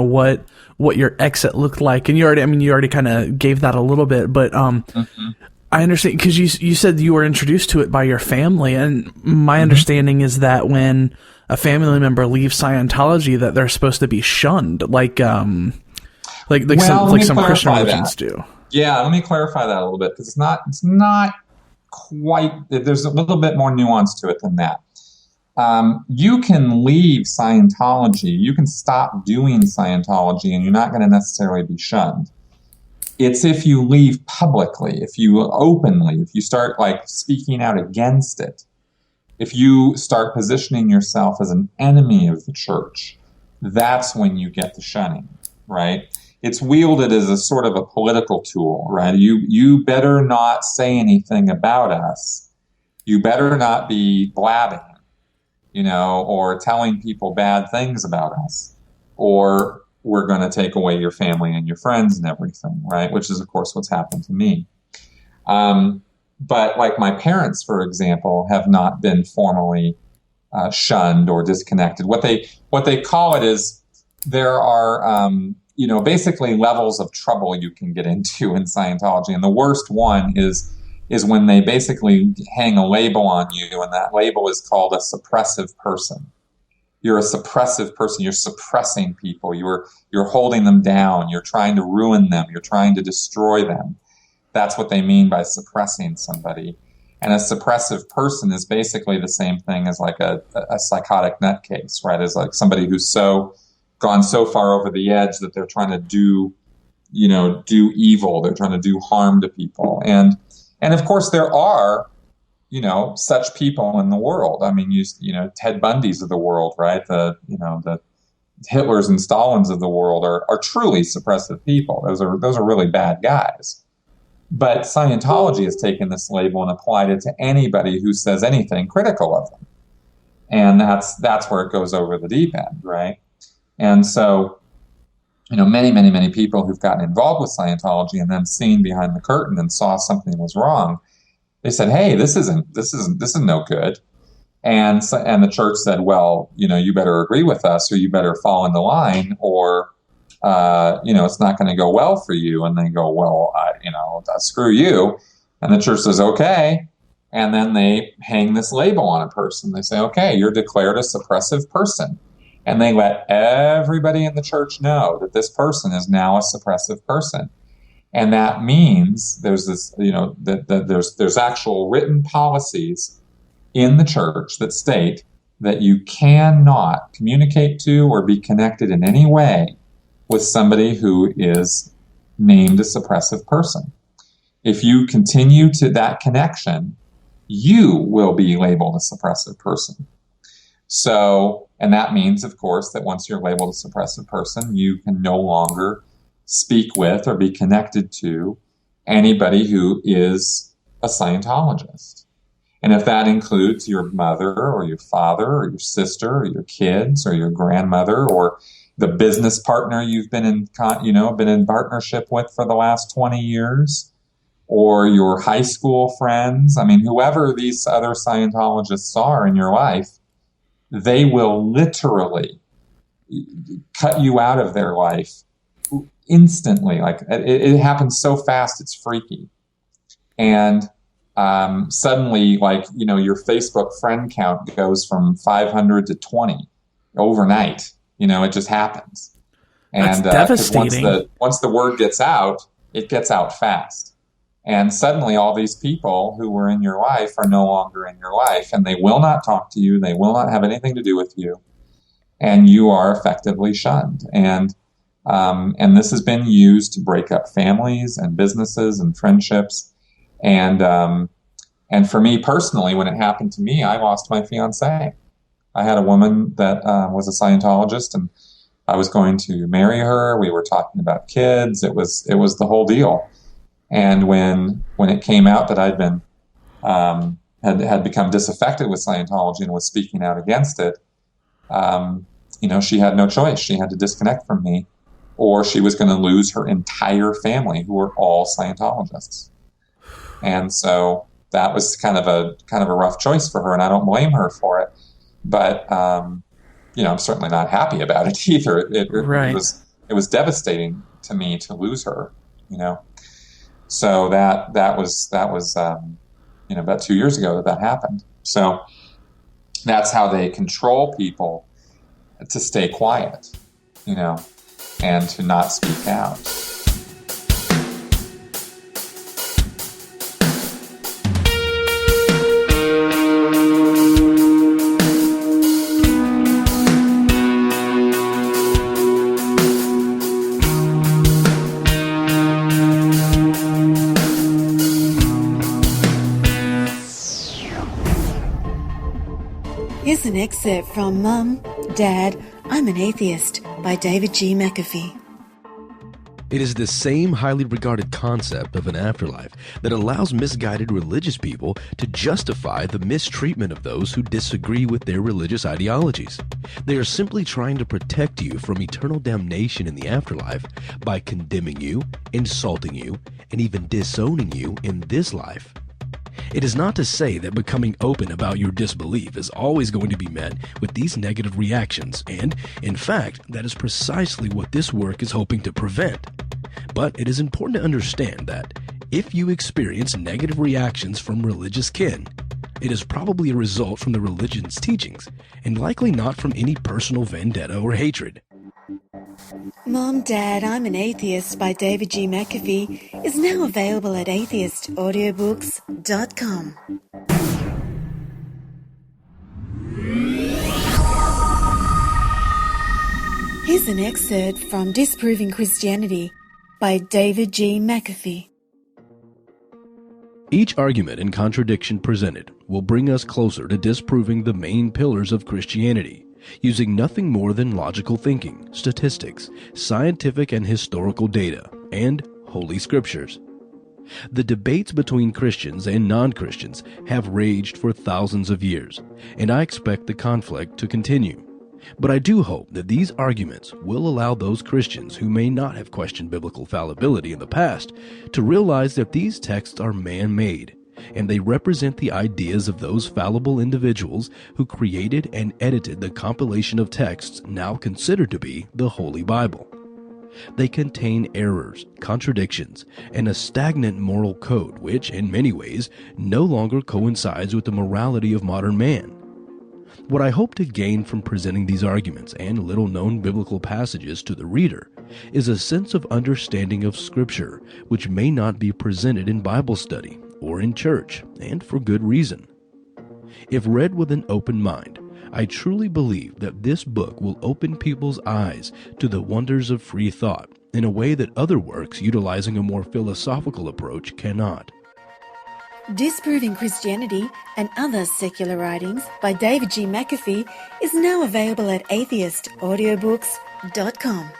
what your exit looked like, and you already kind of gave that a little bit, but I understand, because you said you were introduced to it by your family, and my understanding is that when a family member leaves Scientology, that they're supposed to be shunned, like some Christian religions do. Yeah, let me clarify that a little bit, because it's not quite. There's a little bit more nuance to it than that. You can leave Scientology, you can stop doing Scientology, and you're not going to necessarily be shunned. It's if you leave publicly, if you start speaking out against it, if you start positioning yourself as an enemy of the church, that's when you get the shunning, right? It's wielded as a sort of a political tool, right? You better not say anything about us. You better not be blabbing, or telling people bad things about us, or we're going to take away your family and your friends and everything, right? Which is, of course, what's happened to me. But my parents, for example, have not been formally shunned or disconnected. What they call it is there are, basically levels of trouble you can get into in Scientology. And the worst one is when they basically hang a label on you, and that label is called a suppressive person. You're a suppressive person. You're suppressing people. You're holding them down. You're trying to ruin them. You're trying to destroy them. That's what they mean by suppressing somebody. And a suppressive person is basically the same thing as a psychotic nutcase, right? As somebody who's gone so far over the edge that they're trying to do evil. They're trying to do harm to people. And of course there are, such people in the world. I mean, Ted Bundys of the world, right? The Hitlers and Stalins of the world are truly suppressive people. Those are really bad guys. But Scientology has taken this label and applied it to anybody who says anything critical of them. And that's where it goes over the deep end, right? And so, many, many, many people who've gotten involved with Scientology and then seen behind the curtain and saw something was wrong, they said, "Hey, this is no good." And the church said, "Well, you better agree with us, or you better fall into line, or it's not going to go well for you." And they go, "Well, screw you." And the church says, "Okay." And then they hang this label on a person. They say, "Okay, you're declared a suppressive person." And they let everybody in the church know that this person is now a suppressive person. And that means there's this, that there's actual written policies in the church that state that you cannot communicate to or be connected in any way with somebody who is named a suppressive person. If you continue to that connection, you will be labeled a suppressive person. So, and that means, of course, that once you're labeled a suppressive person, you can no longer speak with or be connected to anybody who is a Scientologist. And if that includes your mother or your father or your sister or your kids or your grandmother or the business partner you've been in partnership with for the last 20 years, or your high school friends, whoever these other Scientologists are in your life, they will literally cut you out of their life instantly. It happens so fast, it's freaky. And suddenly, your Facebook friend count goes from 500 to 20 overnight. It just happens. And that's devastating. Once the word gets out, it gets out fast. And suddenly all these people who were in your life are no longer in your life, and they will not talk to you. They will not have anything to do with you. And you are effectively shunned. And this has been used to break up families and businesses and friendships. And And for me personally, when it happened to me, I lost my fiance. I had a woman that was a Scientologist, and I was going to marry her. We were talking about kids. It was the whole deal. And when it came out that I'd been had become disaffected with Scientology and was speaking out against it, she had no choice. She had to disconnect from me, or she was going to lose her entire family, who were all Scientologists. And so that was kind of a rough choice for her, and I don't blame her for it. But I'm certainly not happy about it either. It was devastating to me to lose her. So that was about 2 years ago that happened. So that's how they control people, to stay quiet, and to not speak out. Here's an excerpt from Mum, Dad, I'm an Atheist by David G. McAfee. It is the same highly regarded concept of an afterlife that allows misguided religious people to justify the mistreatment of those who disagree with their religious ideologies. They are simply trying to protect you from eternal damnation in the afterlife by condemning you, insulting you, and even disowning you in this life. It is not to say that becoming open about your disbelief is always going to be met with these negative reactions, and, in fact, that is precisely what this work is hoping to prevent. But it is important to understand that if you experience negative reactions from religious kin, it is probably a result from the religion's teachings, and likely not from any personal vendetta or hatred. Mom, Dad, I'm an Atheist by David G. McAfee is now available at atheistaudiobooks.com. Here's an excerpt from Disproving Christianity by David G. McAfee. Each argument and contradiction presented will bring us closer to disproving the main pillars of Christianity, using nothing more than logical thinking, statistics, scientific and historical data, and Holy Scriptures. The debates between Christians and non-Christians have raged for thousands of years, and I expect the conflict to continue. But I do hope that these arguments will allow those Christians who may not have questioned biblical fallibility in the past to realize that these texts are man-made, and they represent the ideas of those fallible individuals who created and edited the compilation of texts now considered to be the Holy Bible. They contain errors, contradictions, and a stagnant moral code which, in many ways, no longer coincides with the morality of modern man. What I hope to gain from presenting these arguments and little-known biblical passages to the reader is a sense of understanding of Scripture which may not be presented in Bible study or in church, and for good reason. If read with an open mind, I truly believe that this book will open people's eyes to the wonders of free thought in a way that other works utilizing a more philosophical approach cannot. Disproving Christianity and Other Secular Writings by David G. McAfee is now available at atheistaudiobooks.com.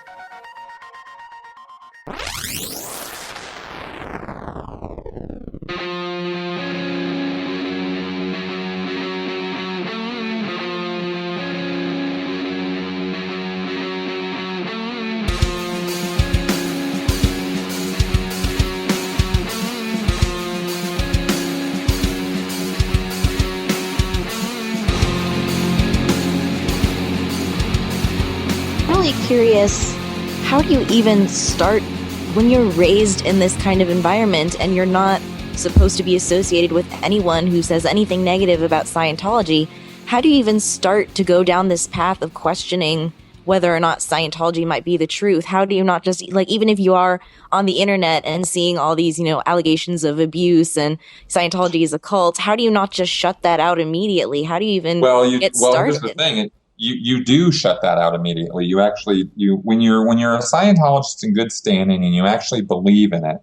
Curious, how do you even start when you're raised in this kind of environment and you're not supposed to be associated with anyone who says anything negative about Scientology? How do you even start to go down this path of questioning whether or not Scientology might be the truth? How do you not just, even if you are on the internet and seeing all these, get of abuse and Scientology is a cult, how do you not just shut that out immediately? How do you even get started? Here's the thing. You do shut that out immediately. When you're a Scientologist in good standing and you actually believe in it,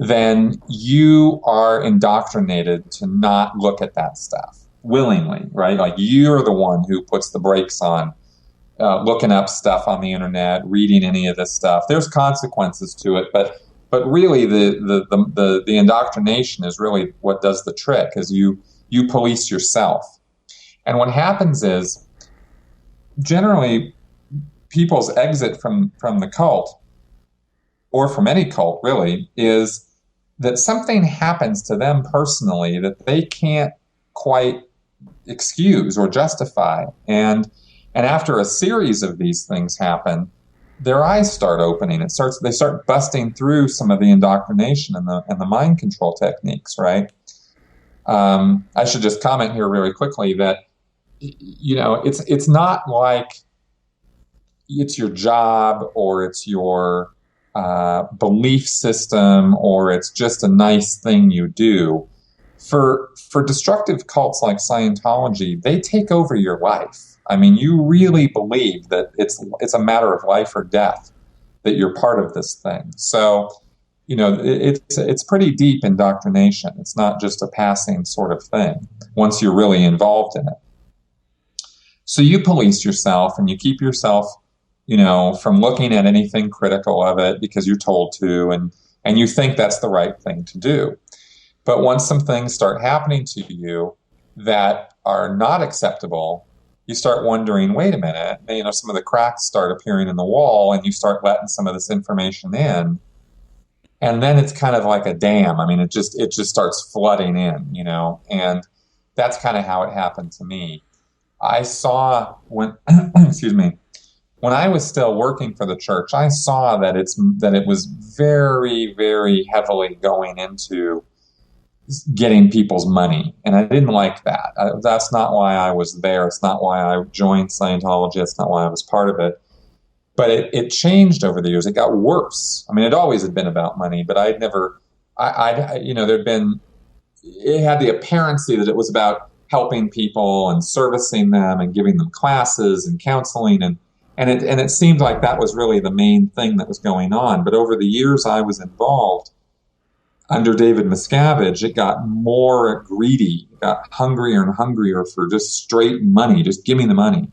then you are indoctrinated to not look at that stuff willingly, right? Like you're the one who puts the brakes on looking up stuff on the internet, reading any of this stuff. There's consequences to it, but really the indoctrination is really what does the trick, is you police yourself. And what happens is generally people's exit from the cult, or from any cult really, is that something happens to them personally that they can't quite excuse or justify. And after a series of these things happen, their eyes start opening. They start busting through some of the indoctrination and the mind control techniques, right? I should just comment here very quickly that, it's not like it's your job or it's your belief system or it's just a nice thing you do. For destructive cults like Scientology, they take over your life. I mean, you really believe that it's a matter of life or death, that you're part of this thing. So, it's pretty deep indoctrination. It's not just a passing sort of thing once you're really involved in it. So you police yourself and you keep yourself, from looking at anything critical of it because you're told to, and you think that's the right thing to do. But once some things start happening to you that are not acceptable, you start wondering, wait a minute, some of the cracks start appearing in the wall and you start letting some of this information in. And then it's kind of like a dam. I mean, it just starts flooding in, and that's kind of how it happened to me. I saw when I was still working for the church, I saw that it was very, very heavily going into getting people's money. And I didn't like that. That's not why I was there. It's not why I joined Scientology. It's not why I was part of it. But it changed over the years. It got worse. I mean, it always had been about money, but it had the appearancy that it was about helping people and servicing them and giving them classes and counseling. And it seemed like that was really the main thing that was going on. But over the years I was involved, under David Miscavige, it got more greedy. It got hungrier and hungrier for just straight money. Just give me the money.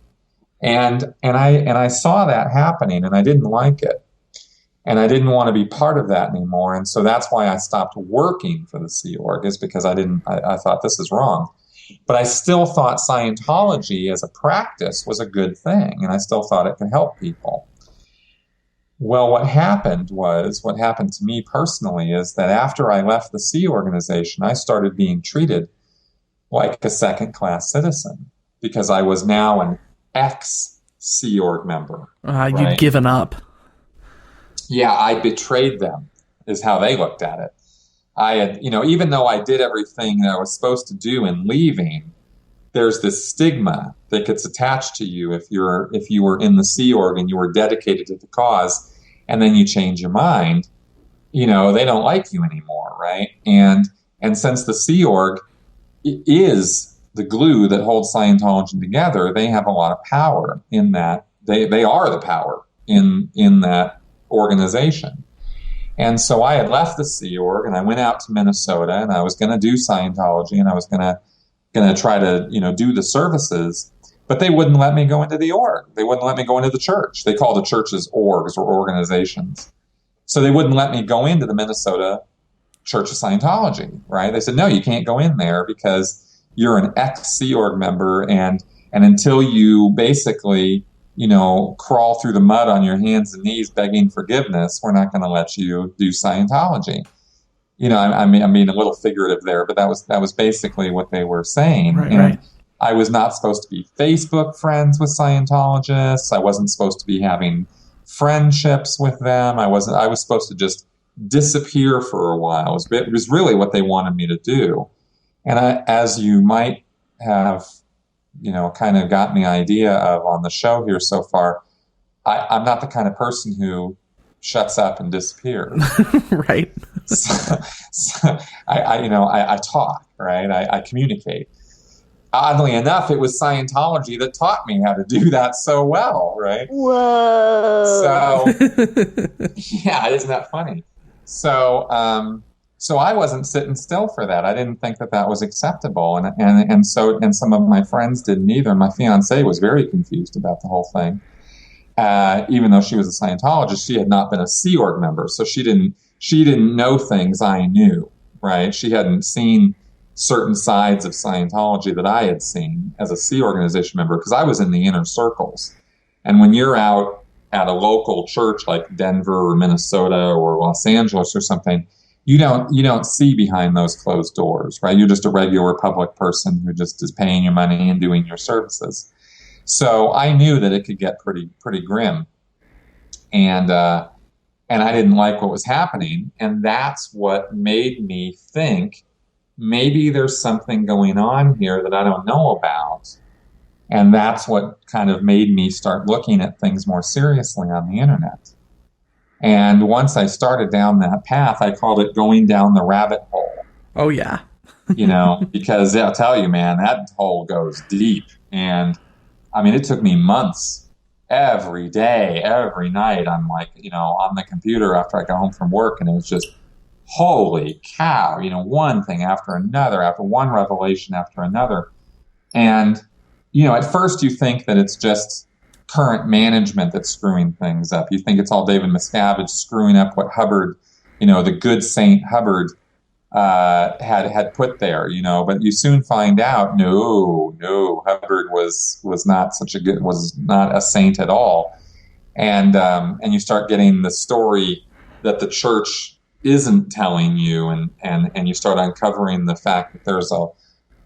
And I saw that happening, and I didn't like it. And I didn't want to be part of that anymore. And so that's why I stopped working for the Sea Org, is because I thought this is wrong. But I still thought Scientology as a practice was a good thing, and I still thought it could help people. Well, what happened to me personally is that after I left the Sea Organization, I started being treated like a second-class citizen because I was now an ex-Sea Org member. Right? You'd given up. Yeah, I betrayed them, is how they looked at it. I had, even though I did everything that I was supposed to do in leaving, there's this stigma that gets attached to you if you were in the Sea Org and you were dedicated to the cause, and then you change your mind, they don't like you anymore, right? And since the Sea Org is the glue that holds Scientology together, they have a lot of power in that. They are the power in that organization. And so I had left the Sea Org and I went out to Minnesota and I was going to do Scientology and I was going to try to, do the services, but they wouldn't let me go into the org. They wouldn't let me go into the church. They call the churches orgs or organizations. So they wouldn't let me go into the Minnesota Church of Scientology, right? They said, no, you can't go in there because you're an ex-Sea Org member and until you basically crawl through the mud on your hands and knees begging forgiveness, we're not going to let you do Scientology. I'm being a little figurative there, but that was basically what they were saying. Right. I was not supposed to be Facebook friends with Scientologists. I wasn't supposed to be having friendships with them. I was supposed to just disappear for a while. It was really what they wanted me to do. And as you might have kind of gotten the idea of on the show here so far, I'm not the kind of person who shuts up and disappears. Right. So I talk, right? I communicate. Oddly enough, it was Scientology that taught me how to do that so well, right? Whoa. So, yeah, isn't that funny? So, So I wasn't sitting still for that. I didn't think that that was acceptable. And some of my friends didn't either. My fiance was very confused about the whole thing. Even though she was a Scientologist, she had not been a Sea Org member. So she didn't know things I knew, right? She hadn't seen certain sides of Scientology that I had seen as a Sea organization member, because I was in the inner circles. And when you're out at a local church like Denver or Minnesota or Los Angeles or something, you don't see behind those closed doors, right? You're just a regular public person who just is paying your money and doing your services. So I knew that it could get pretty grim, and I didn't like what was happening, and that's what made me think maybe there's something going on here that I don't know about, and that's what kind of made me start looking at things more seriously on the internet. And once I started down that path, I called it going down the rabbit hole. Oh, yeah. Because I'll tell you, man, that hole goes deep. And I mean, it took me months, every day, every night. I'm like, on the computer after I got home from work, and it was just, holy cow, one thing after another, after one revelation after another. And, at first you think that it's just current management that's screwing things up. You think it's all David Miscavige screwing up what Hubbard, the good Saint Hubbard had put there, but you soon find out, no, Hubbard was not a saint at all. And you start getting the story that the church isn't telling you, and you start uncovering the fact that there's a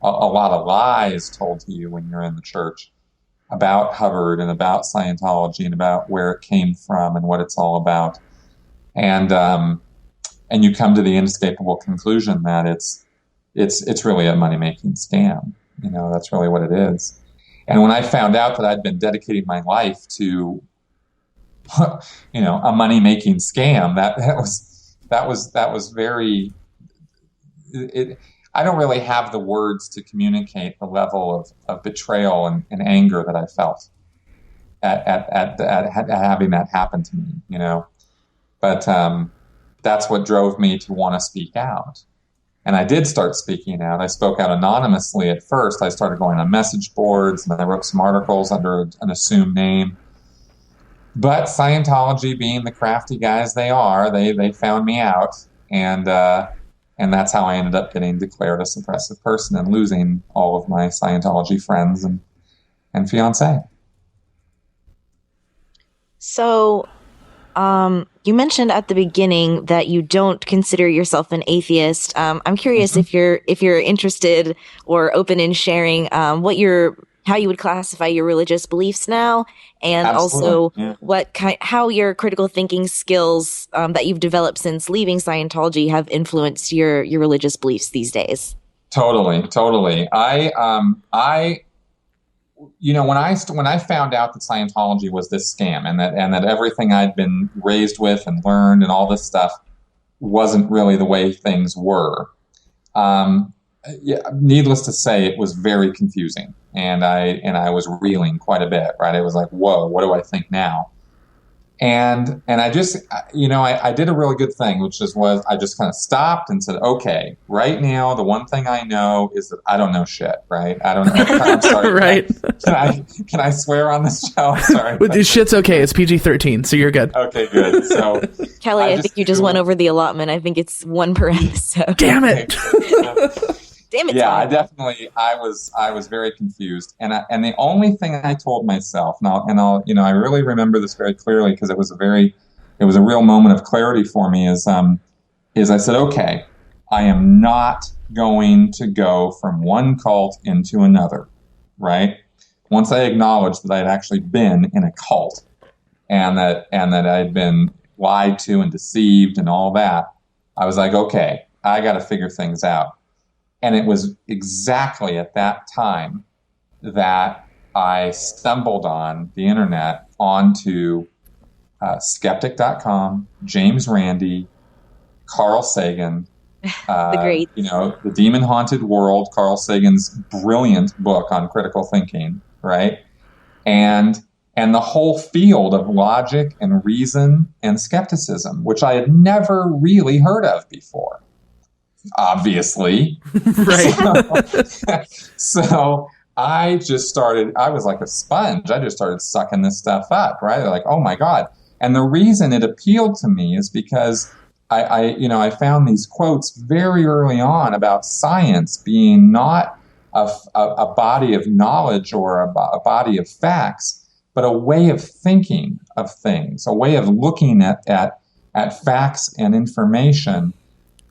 lot of lies told to you when you're in the church about Hubbard and about Scientology and about where it came from and what it's all about. And you come to the inescapable conclusion that it's really a money-making scam. That's really what it is. And when I found out that I'd been dedicating my life to, a money-making scam, that was very. I don't really have the words to communicate the level of betrayal and anger that I felt at having that happen to me, But that's what drove me to want to speak out. And I did start speaking out. I spoke out anonymously at first. I started going on message boards, and I wrote some articles under an assumed name. But Scientology, being the crafty guys they are, they found me out, and that's how I ended up getting declared a suppressive person and losing all of my Scientology friends and fiance. So, you mentioned at the beginning that you don't consider yourself an atheist. I'm curious if you're interested or open in sharing how you would classify your religious beliefs now, and Absolutely. also how your critical thinking skills that you've developed since leaving Scientology have influenced your religious beliefs these days. Totally. When I found out that Scientology was this scam, and that everything I'd been raised with and learned and all this stuff wasn't really the way things were, needless to say, it was very confusing, and I was reeling quite a bit. Right, it was like, whoa, what do I think now? And I just, I did a really good thing, which was I just kind of stopped and said, okay, right now, the one thing I know is that I don't know shit, right? I don't know. I'm sorry. Right. Can I swear on this show? Sorry. Shit's okay. It's PG-13, so you're good. Okay, good. So, Kelly, I think you just went over the allotment. I think it's one per episode. Damn it. Damn it. Yeah, Tom. I was very confused, and the only thing I told myself, I really remember this very clearly because it was a real moment of clarity for me. Is I said, okay, I am not going to go from one cult into another, right? Once I acknowledged that I had actually been in a cult, and that I had been lied to and deceived and all that, I was like, okay, I got to figure things out. And it was exactly at that time that I stumbled on the internet onto skeptic.com, James Randi, Carl Sagan, the great, The Demon Haunted World, Carl Sagan's brilliant book on critical thinking, right? And the whole field of logic and reason and skepticism, which I had never really heard of before. obviously. Right. So I just started, I was like a sponge. I just started sucking this stuff up, right? Like, oh my God. And the reason it appealed to me is because I found these quotes very early on about science being not a body of knowledge or a body of facts, but a way of thinking of things, a way of looking at facts and information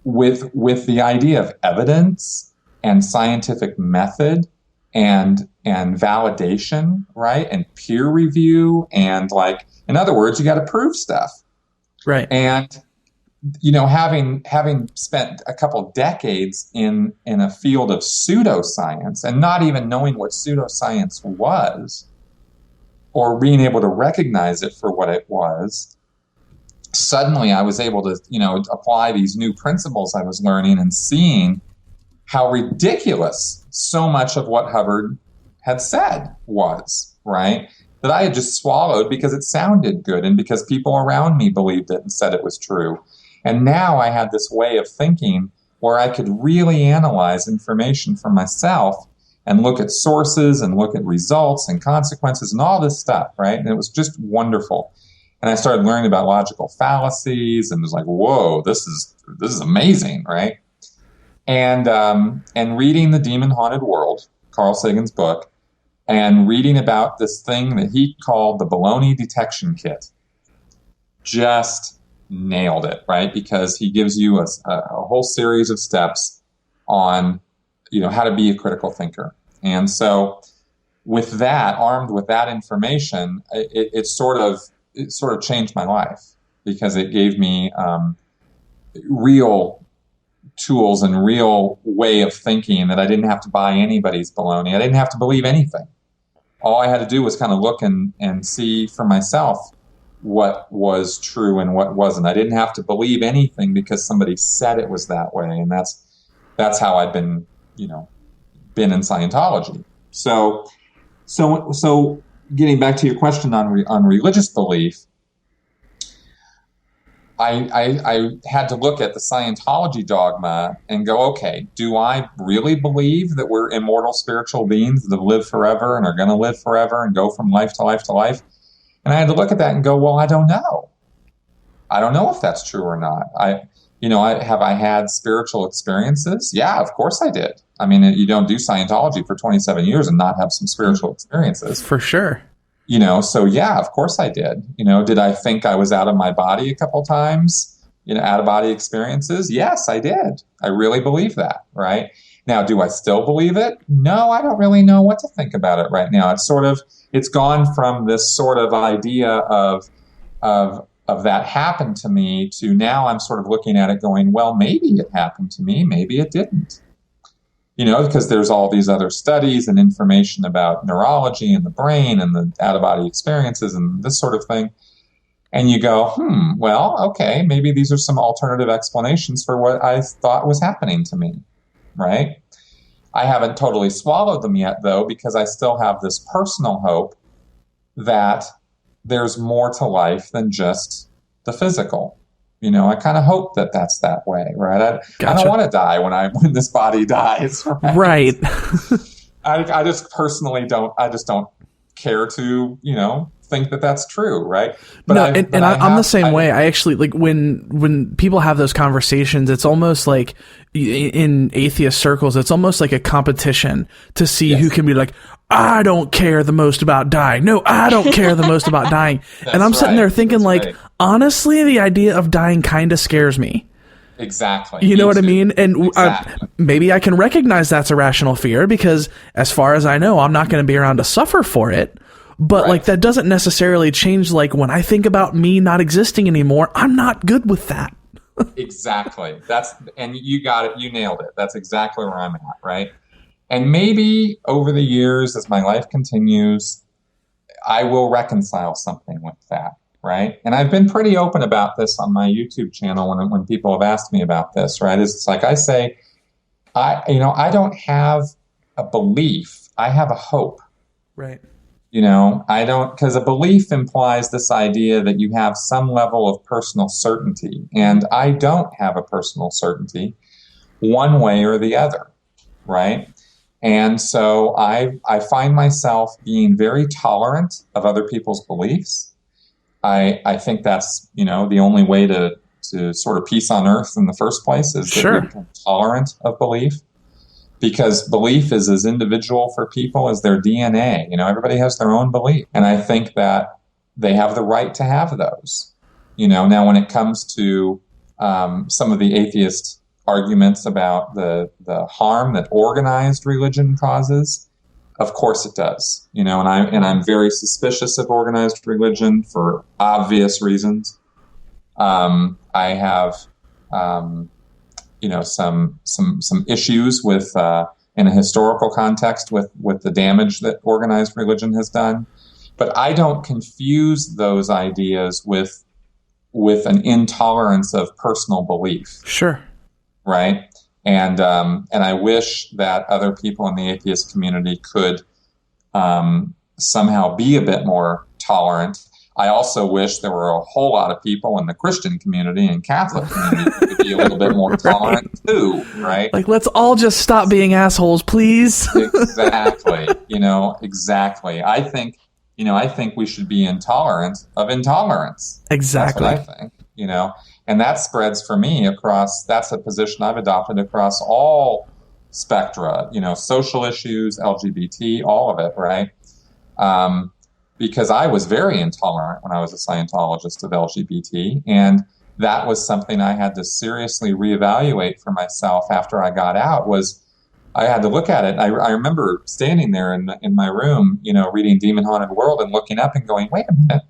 with the idea of evidence and scientific method and validation, right? And peer review, and like, in other words, you got to prove stuff. Right. And, having spent a couple decades in a field of pseudoscience and not even knowing what pseudoscience was or being able to recognize it for what it was, suddenly I was able to, apply these new principles I was learning and seeing how ridiculous so much of what Hubbard had said was, right? That I had just swallowed because it sounded good and because people around me believed it and said it was true. And now I had this way of thinking where I could really analyze information for myself and look at sources and look at results and consequences and all this stuff, right? And it was just wonderful. And I started learning about logical fallacies and was like, whoa, this is amazing, right? And reading The Demon Haunted World, Carl Sagan's book, and reading about this thing that he called the baloney detection kit, just nailed it, right? Because he gives you a whole series of steps on, how to be a critical thinker. And so with that, armed with that information, it sort of changed my life because it gave me real tools and real way of thinking that I didn't have to buy anybody's baloney. I didn't have to believe anything. All I had to do was kind of look and see for myself what was true and what wasn't. I didn't have to believe anything because somebody said it was that way. And that's how I've been in Scientology. So getting back to your question on religious belief, I had to look at the Scientology dogma and go, okay, do I really believe that we're immortal spiritual beings that live forever and are going to live forever and go from life to life to life? And I had to look at that and go, well, I don't know. I don't know if that's true or not. Have I had spiritual experiences? Yeah, of course I did. I mean, you don't do Scientology for 27 years and not have some spiritual experiences. For sure. So yeah, of course I did. Did I think I was out of my body a couple times? Out of body experiences? Yes, I did. I really believe that, right? Now, do I still believe it? No, I don't really know what to think about it right now. It's gone from this sort of idea of that happened to me to now I'm sort of looking at it going, well, maybe it happened to me, maybe it didn't. Because there's all these other studies and information about neurology and the brain and the out-of-body experiences and this sort of thing. And you go, well, okay, maybe these are some alternative explanations for what I thought was happening to me, right? I haven't totally swallowed them yet, though, because I still have this personal hope that there's more to life than just the physical. I kind of hope that that's that way, right? I don't want to die when this body dies, right? Right. I just personally don't. I just don't care to, think that that's true, right? But no, I'm the same way. I actually like when people have those conversations. It's almost like in atheist circles, it's almost like a competition to see who can be like, I don't care the most about dying. No, I don't care the most about dying. And I'm sitting there thinking, honestly, the idea of dying kind of scares me. Exactly. You know what I mean? And maybe I can recognize that's a rational fear because as far as I know, I'm not going to be around to suffer for it. But that doesn't necessarily change. When I think about me not existing anymore, I'm not good with that. Exactly. And you got it. You nailed it. That's exactly where I'm at. Right. And maybe over the years, as my life continues, I will reconcile something with that. Right. And I've been pretty open about this on my YouTube channel when people have asked me about this. Right. It's like I say, I don't have a belief. I have a hope. Right. I don't, because a belief implies this idea that you have some level of personal certainty. And I don't have a personal certainty. one way or the other, right? And so I find myself being very tolerant of other people's beliefs. I think that's, the only way to sort of peace on earth in the first place is that we become tolerant of belief, because belief is as individual for people as their DNA. Everybody has their own belief. And I think that they have the right to have those. Now when it comes to some of the atheist arguments about the harm that organized religion causes, of course it does. And I'm very suspicious of organized religion for obvious reasons. I have some issues with in a historical context with the damage that organized religion has done, but I don't confuse those ideas with an intolerance of personal belief. Sure. Right. And I wish that other people in the atheist community could somehow be a bit more tolerant. I also wish there were a whole lot of people in the Christian community and Catholic community who could be a little bit more tolerant too, right? Like, let's all just stop being assholes, please. Exactly. Exactly. I think we should be intolerant of intolerance. Exactly. That's what I think, and that spreads for me across, that's a position I've adopted across all spectra, social issues, LGBT, all of it, right? Because I was very intolerant when I was a Scientologist of LGBT, and that was something I had to seriously reevaluate for myself after I got out. Was I had to look at it. I remember standing there in my room, reading Demon Haunted World and looking up and going, wait a minute,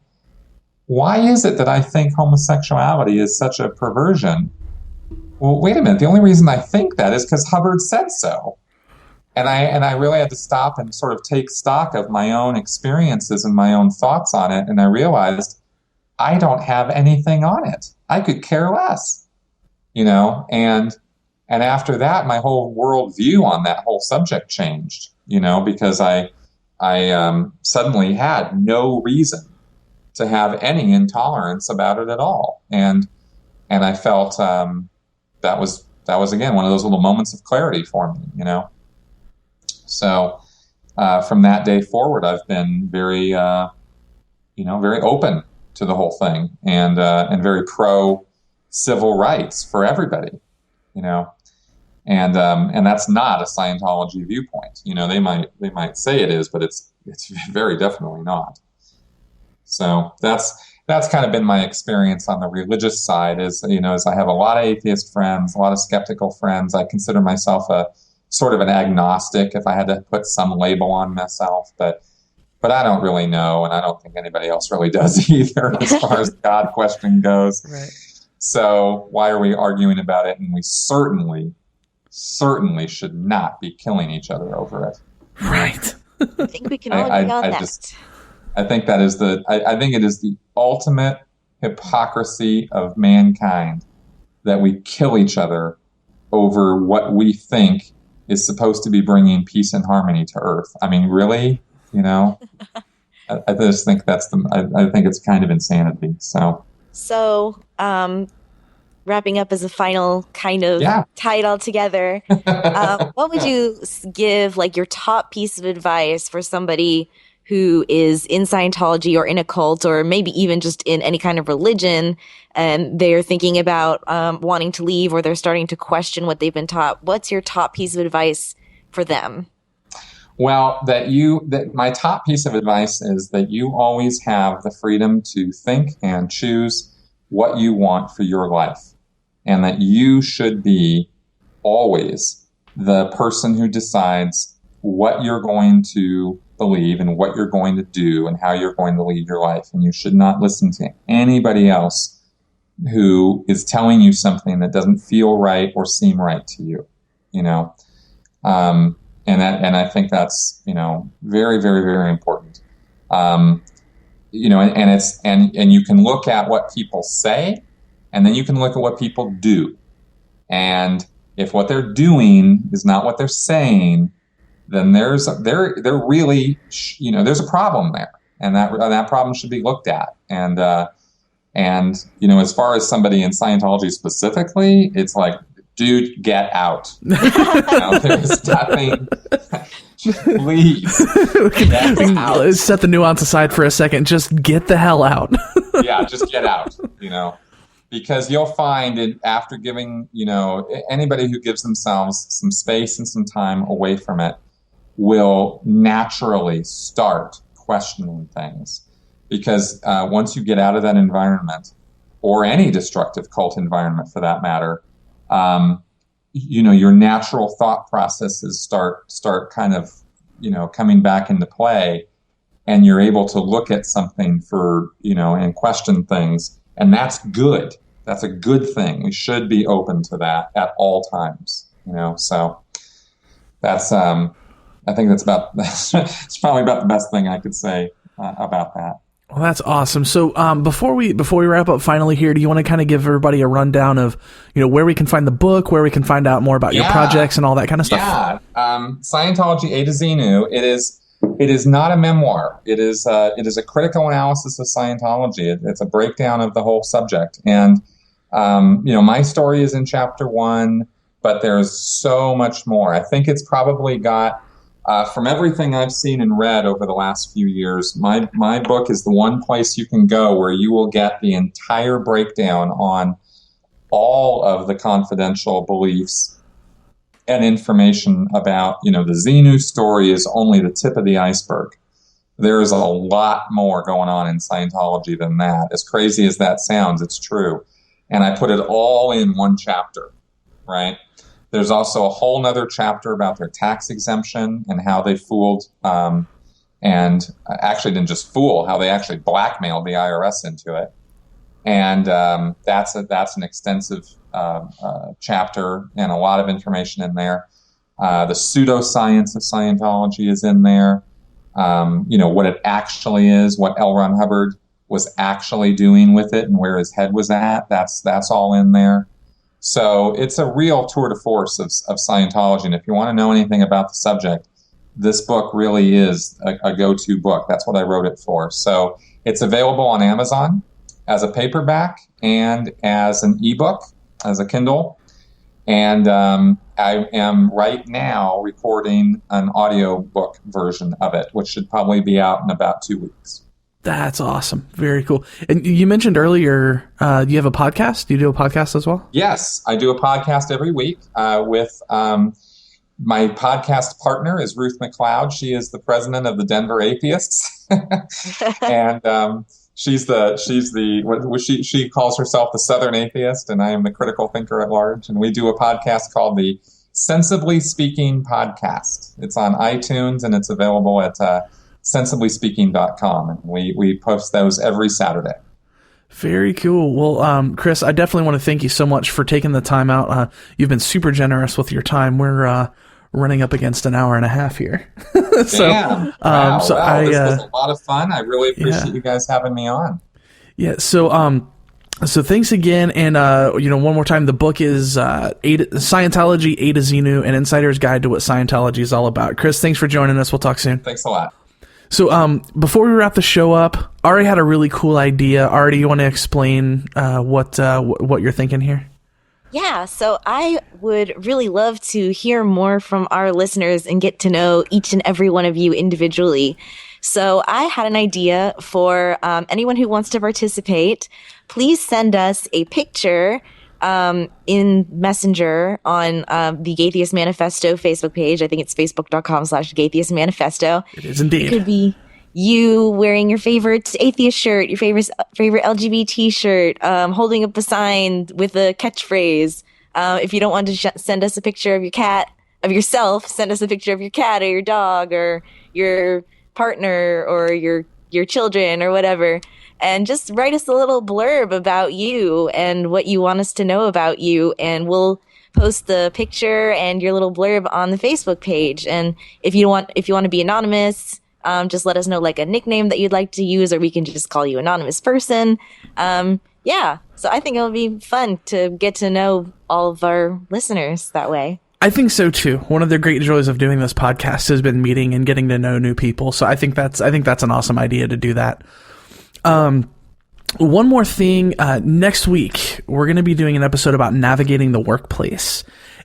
why is it that I think homosexuality is such a perversion? Well, wait a minute, the only reason I think that is because Hubbard said so. And I really had to stop and sort of take stock of my own experiences and my own thoughts on it. And I realized I don't have anything on it. I could care less, and after that, my whole worldview on that whole subject changed, because I suddenly had no reason to have any intolerance about it at all. And I felt that was again one of those little moments of clarity for me, So from that day forward, I've been very, very open to the whole thing, and very pro civil rights for everybody, and that's not a Scientology viewpoint. They might say it is, but it's very definitely not. So that's kind of been my experience on the religious side. Is I have a lot of atheist friends, a lot of skeptical friends. I consider myself a sort of an agnostic, if I had to put some label on myself, but I don't really know, and I don't think anybody else really does either as far as the God question goes. Right. So why are we arguing about it? And we certainly should not be killing each other over it. Right. I think we can all agree on that. I think that is I think it is the ultimate hypocrisy of mankind that we kill each other over what we think is supposed to be bringing peace and harmony to Earth. I mean, really, I just think I think it's kind of insanity. So, wrapping up as a final kind of tie it all together, what would you give, like, your top piece of advice for somebody who is in Scientology or in a cult, or maybe even just in any kind of religion, and they're thinking about wanting to leave, or they're starting to question what they've been taught? What's your top piece of advice for them? Well, my top piece of advice is that you always have the freedom to think and choose what you want for your life, and that you should be always the person who decides what you're going to believe and what you're going to do and how you're going to lead your life. And you should not listen to anybody else who is telling you something that doesn't feel right or seem right to you, and I think that's, very, very, very important. And you can look at what people say, and then you can look at what people do. And if what they're doing is not what they're saying, then there's a problem there, and that problem should be looked at. And as far as somebody in Scientology specifically, it's like dude, get out. There's nothing. Please. Get out. Set the nuance aside for a second. Just get the hell out. Yeah, just get out, because you'll find after giving, anybody who gives themselves some space and some time away from it will naturally start questioning things. Because once you get out of that environment, or any destructive cult environment for that matter, your natural thought processes start kind of, coming back into play, and you're able to look at something and question things. And that's good. That's a good thing. We should be open to that at all times, so that's, I think it's probably about the best thing I could say about that. Well, that's awesome. So before we wrap up finally here, do you want to kind of give everybody a rundown of, where we can find the book, where we can find out more about your projects and all that kind of stuff? Yeah. Scientology A to Xenu. It is not a memoir. It is a critical analysis of Scientology. It's a breakdown of the whole subject. And, my story is in chapter 1, but there's so much more. I think it's probably got... from everything I've seen and read over the last few years, my book is the one place you can go where you will get the entire breakdown on all of the confidential beliefs and information about, the Xenu story is only the tip of the iceberg. There is a lot more going on in Scientology than that. As crazy as that sounds, it's true. And I put it all in one chapter, right? There's also a whole nother chapter about their tax exemption and how they fooled, and actually didn't just fool, how they actually blackmailed the IRS into it. And that's an extensive chapter and a lot of information in there. The pseudoscience of Scientology is in there. What it actually is, what L. Ron Hubbard was actually doing with it and where his head was at, that's all in there. So it's a real tour de force of Scientology. And if you want to know anything about the subject, this book really is a go-to book. That's what I wrote it for. So it's available on Amazon as a paperback and as an ebook, as a Kindle. And I am right now recording an audiobook version of it, which should probably be out in about 2 weeks. That's awesome. Very cool. And you mentioned earlier, you have a podcast? Do you do a podcast as well? Yes, I do a podcast every week with my podcast partner is Ruth McLeod. She is the president of the Denver Atheists. And she calls herself the Southern Atheist, and I am the critical thinker at large. And we do a podcast called the Sensibly Speaking Podcast. It's on iTunes, and it's available at sensiblyspeaking.com, and we post those every Saturday. Very cool. Well, Chris, I definitely want to thank you so much for taking the time out. You've been super generous with your time. We're running up against an hour and a half here. So, Damn. Wow. This was a lot of fun. I really appreciate you guys having me on. Yeah. So thanks again. And, one more time, the book is Scientology A to Xenu, an insider's guide to what Scientology is all about. Chris, thanks for joining us. We'll talk soon. Thanks a lot. So before we wrap the show up, Ari had a really cool idea. Ari, do you want to explain what you're thinking here? Yeah, so I would really love to hear more from our listeners and get to know each and every one of you individually. So I had an idea for anyone who wants to participate. Please send us a picture in Messenger on the Gatheist Manifesto Facebook page. I think it's facebook.com/Gatheist Manifesto. It is indeed. It could be you wearing your favorite atheist shirt, your favorite LGBT shirt, holding up a sign with a catchphrase. If you don't want to send us a picture of your cat, of yourself, send us a picture of your cat or your dog or your partner or your children or whatever. And just write us a little blurb about you and what you want us to know about you. And we'll post the picture and your little blurb on the Facebook page. And if you want to be anonymous, just let us know like a nickname that you'd like to use, or we can just call you anonymous person. Yeah. So I think it'll be fun to get to know all of our listeners that way. I think so too. One of the great joys of doing this podcast has been meeting and getting to know new people. So I think that's an awesome idea to do that. one more thing. Next week, we're going to be doing an episode about navigating the workplace.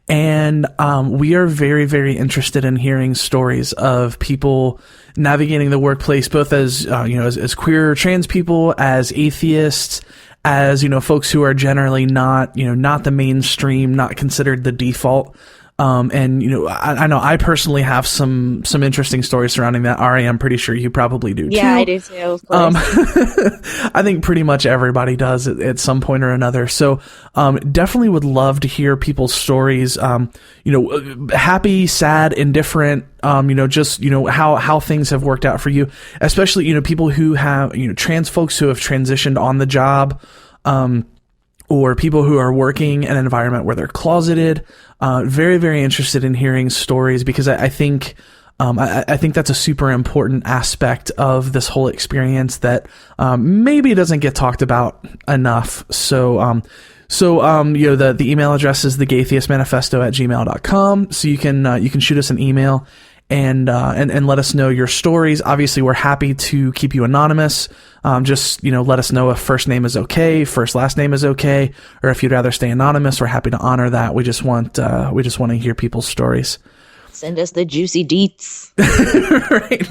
And we are very, very interested in hearing stories of people navigating the workplace, both as as queer, trans people, as atheists, as folks who are generally not the mainstream, not considered the default. I know I personally have some interesting stories surrounding that. Ari, I'm pretty sure you probably do too. Yeah, I do too, of course. I think pretty much everybody does at some point or another. So, definitely would love to hear people's stories. Happy, sad, indifferent, how things have worked out for you, especially, people who have, trans folks who have transitioned on the job, or people who are working in an environment where they're closeted. Very, very interested in hearing stories, because I think that's a super important aspect of this whole experience that maybe doesn't get talked about enough. So the email address is thegaytheistmanifesto@gmail.com. So you can shoot us an email and let us know your stories. Obviously, we're happy to keep you anonymous. Just let us know if first name is okay, last name is okay, or if you'd rather stay anonymous. We're happy to honor that. We just want to hear people's stories. Send us the juicy deets. Right.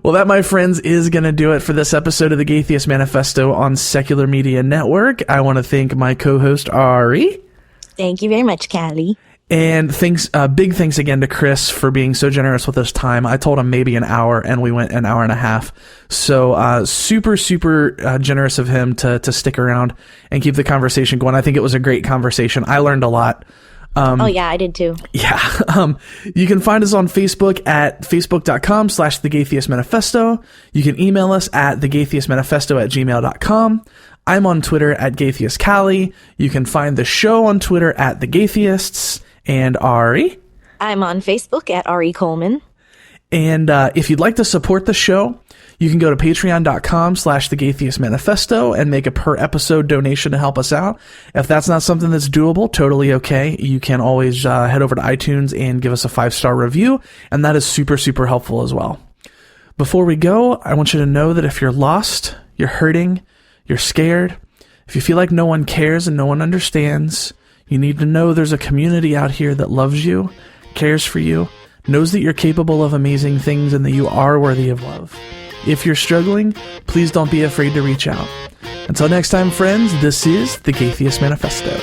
Well, that, my friends, is going to do it for this episode of the Gaytheist Manifesto on Secular Media Network. I want to thank my co-host Ari. Thank you very much, Callie. And big thanks again to Chris for being so generous with his time. I told him maybe an hour, and we went an hour and a half. So super, super generous of him to stick around and keep the conversation going. I think it was a great conversation. I learned a lot. Oh yeah, I did too. Yeah. You can find us on Facebook at facebook.com/thegaytheistmanifesto. You can email us at thegaytheistmanifesto@gmail.com. I'm on Twitter at GaytheistCallie. You can find the show on Twitter at The Gaytheists. And Ari? I'm on Facebook at Ari Coleman. And if you'd like to support the show, you can go to patreon.com/thegaytheistmanifesto and make a per episode donation to help us out. If that's not something that's doable, totally okay. You can always head over to iTunes and give us a 5-star review, and that is super, super helpful as well. Before we go, I want you to know that if you're lost, you're hurting, you're scared, if you feel like no one cares and no one understands, you need to know there's a community out here that loves you, cares for you, knows that you're capable of amazing things, and that you are worthy of love. If you're struggling, please don't be afraid to reach out. Until next time, friends, this is the Gaytheist Manifesto.